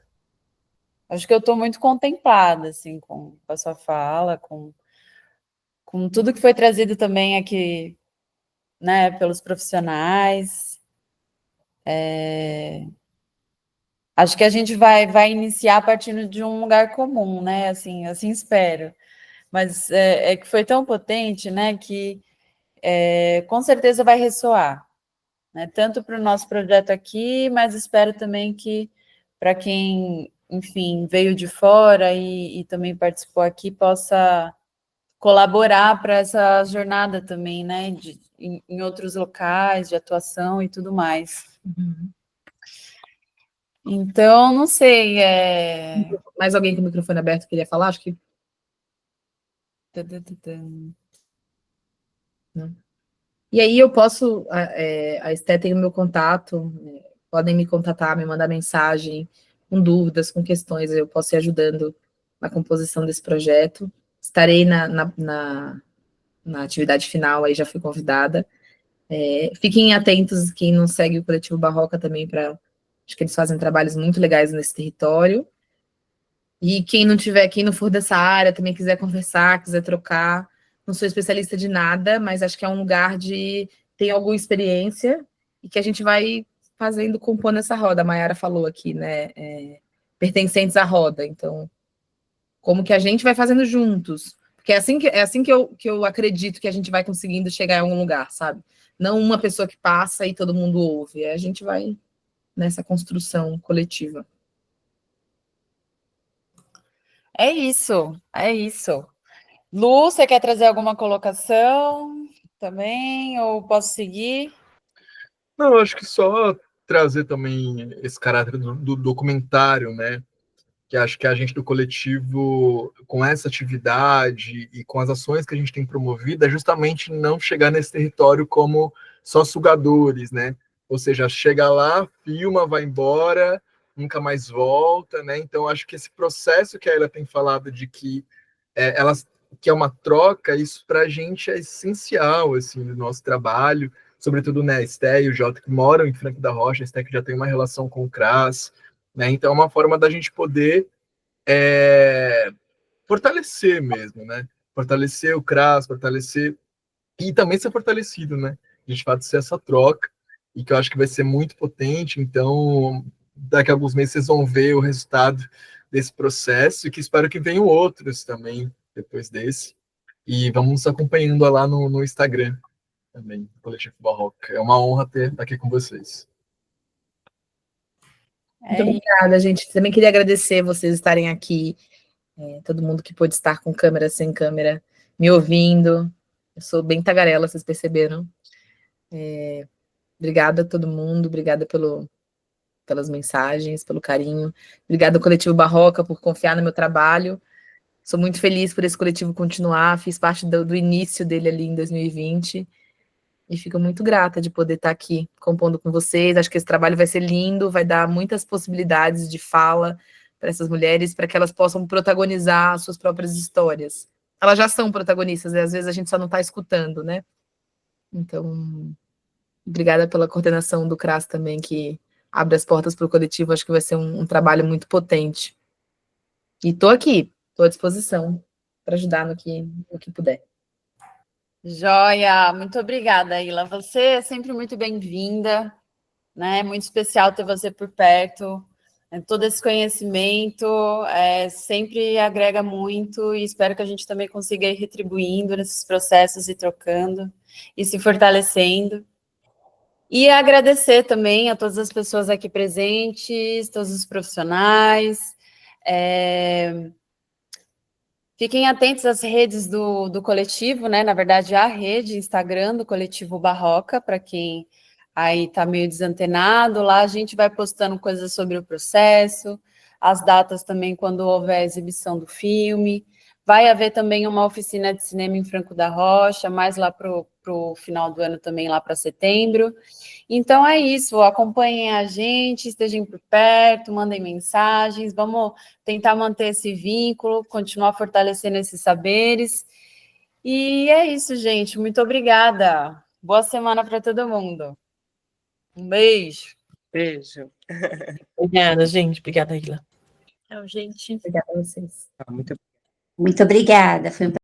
Speaker 1: Acho que eu estou muito contemplada, assim, com a sua fala, com tudo que foi trazido também aqui, né, pelos profissionais. Acho que a gente vai iniciar partindo de um lugar comum, né? Assim espero. Mas é que foi tão potente, né, que com certeza vai ressoar, né? Tanto para o nosso projeto aqui, mas espero também que para quem, enfim, veio de fora e também participou aqui, possa colaborar para essa jornada também, né? Em outros locais de atuação e tudo mais. Então, não sei.
Speaker 4: Mais alguém com o microfone aberto queria falar? Acho que. Não. E aí eu posso. A Esté tem o meu contato, podem me contatar, me mandar mensagem com dúvidas, com questões, eu posso ir ajudando na composição desse projeto. Estarei na atividade final, aí já fui convidada. Fiquem atentos, quem não segue o Coletivo Barroca também, acho que eles fazem trabalhos muito legais nesse território. E quem não for dessa área, também quiser conversar, quiser trocar, não sou especialista de nada, mas acho que é um lugar tem alguma experiência e que a gente vai compondo essa roda. A Mayara falou aqui, né? Pertencentes à roda. Então, como que a gente vai fazendo juntos? Porque é assim que eu acredito que a gente vai conseguindo chegar em algum lugar, sabe? Não uma pessoa que passa e todo mundo ouve. A gente vai nessa construção coletiva.
Speaker 1: É isso. Lu, você quer trazer alguma colocação também? Ou posso seguir?
Speaker 8: Não, eu acho que só trazer também esse caráter do documentário, né? Que acho que a gente do coletivo, com essa atividade e com as ações que a gente tem promovido, é justamente não chegar nesse território como só sugadores, né? Ou seja, chega lá, filma, vai embora, nunca mais volta, né? Então, acho que esse processo que a Ela tem falado de que que é uma troca, isso para a gente é essencial, assim, no nosso trabalho, sobretudo, né, a Esté e o Jota que moram em Franco da Rocha, a Esté que já tem uma relação com o CRAS, né? Então, é uma forma da gente poder fortalecer mesmo, né? Fortalecer o CRAS, fortalecer e também ser fortalecido, né? De fato, ser essa troca e que eu acho que vai ser muito potente. Então, daqui a alguns meses vocês vão ver o resultado desse processo, e que espero que venham outros também depois desse. E vamos nos acompanhando lá no Instagram também, Coletivo Barroca. É uma honra estar aqui com vocês.
Speaker 4: Muito obrigada, gente. Também queria agradecer vocês estarem aqui, todo mundo que pôde estar com câmera, sem câmera, me ouvindo. Eu sou bem tagarela, vocês perceberam. Obrigada a todo mundo, obrigada pelas mensagens, pelo carinho. Obrigada ao Coletivo Barroca por confiar no meu trabalho. Sou muito feliz por esse coletivo continuar, fiz parte do início dele ali em 2020. E fico muito grata de poder estar aqui compondo com vocês. Acho que esse trabalho vai ser lindo, vai dar muitas possibilidades de fala para essas mulheres, para que elas possam protagonizar as suas próprias histórias. Elas já são protagonistas, e às vezes a gente só não está escutando, né? Então, obrigada pela coordenação do CRAS também, que abre as portas para o coletivo. Acho que vai ser um trabalho muito potente. E estou aqui, estou à disposição para ajudar no que puder.
Speaker 1: Joia, muito obrigada, Ila. Você é sempre muito bem-vinda, né? É muito especial ter você por perto. Todo esse conhecimento sempre agrega muito, e espero que a gente também consiga ir retribuindo nesses processos e trocando e se fortalecendo. E agradecer também a todas as pessoas aqui presentes, todos os profissionais. Fiquem atentos às redes do coletivo, né? Na verdade, a rede Instagram do Coletivo Barroca, para quem aí está meio desantenado. Lá a gente vai postando coisas sobre o processo, as datas também quando houver a exibição do filme. Vai haver também uma oficina de cinema em Franco da Rocha, mais lá para o final do ano também, lá para setembro. Então é isso, acompanhem a gente, estejam por perto, mandem mensagens, vamos tentar manter esse vínculo, continuar fortalecendo esses saberes. E é isso, gente, muito obrigada. Boa semana para todo mundo. Um beijo.
Speaker 3: Beijo.
Speaker 6: Obrigada, gente. Obrigada, Ila.
Speaker 4: Tchau, gente. Obrigada a vocês.
Speaker 3: Muito
Speaker 2: Muito obrigada, foi um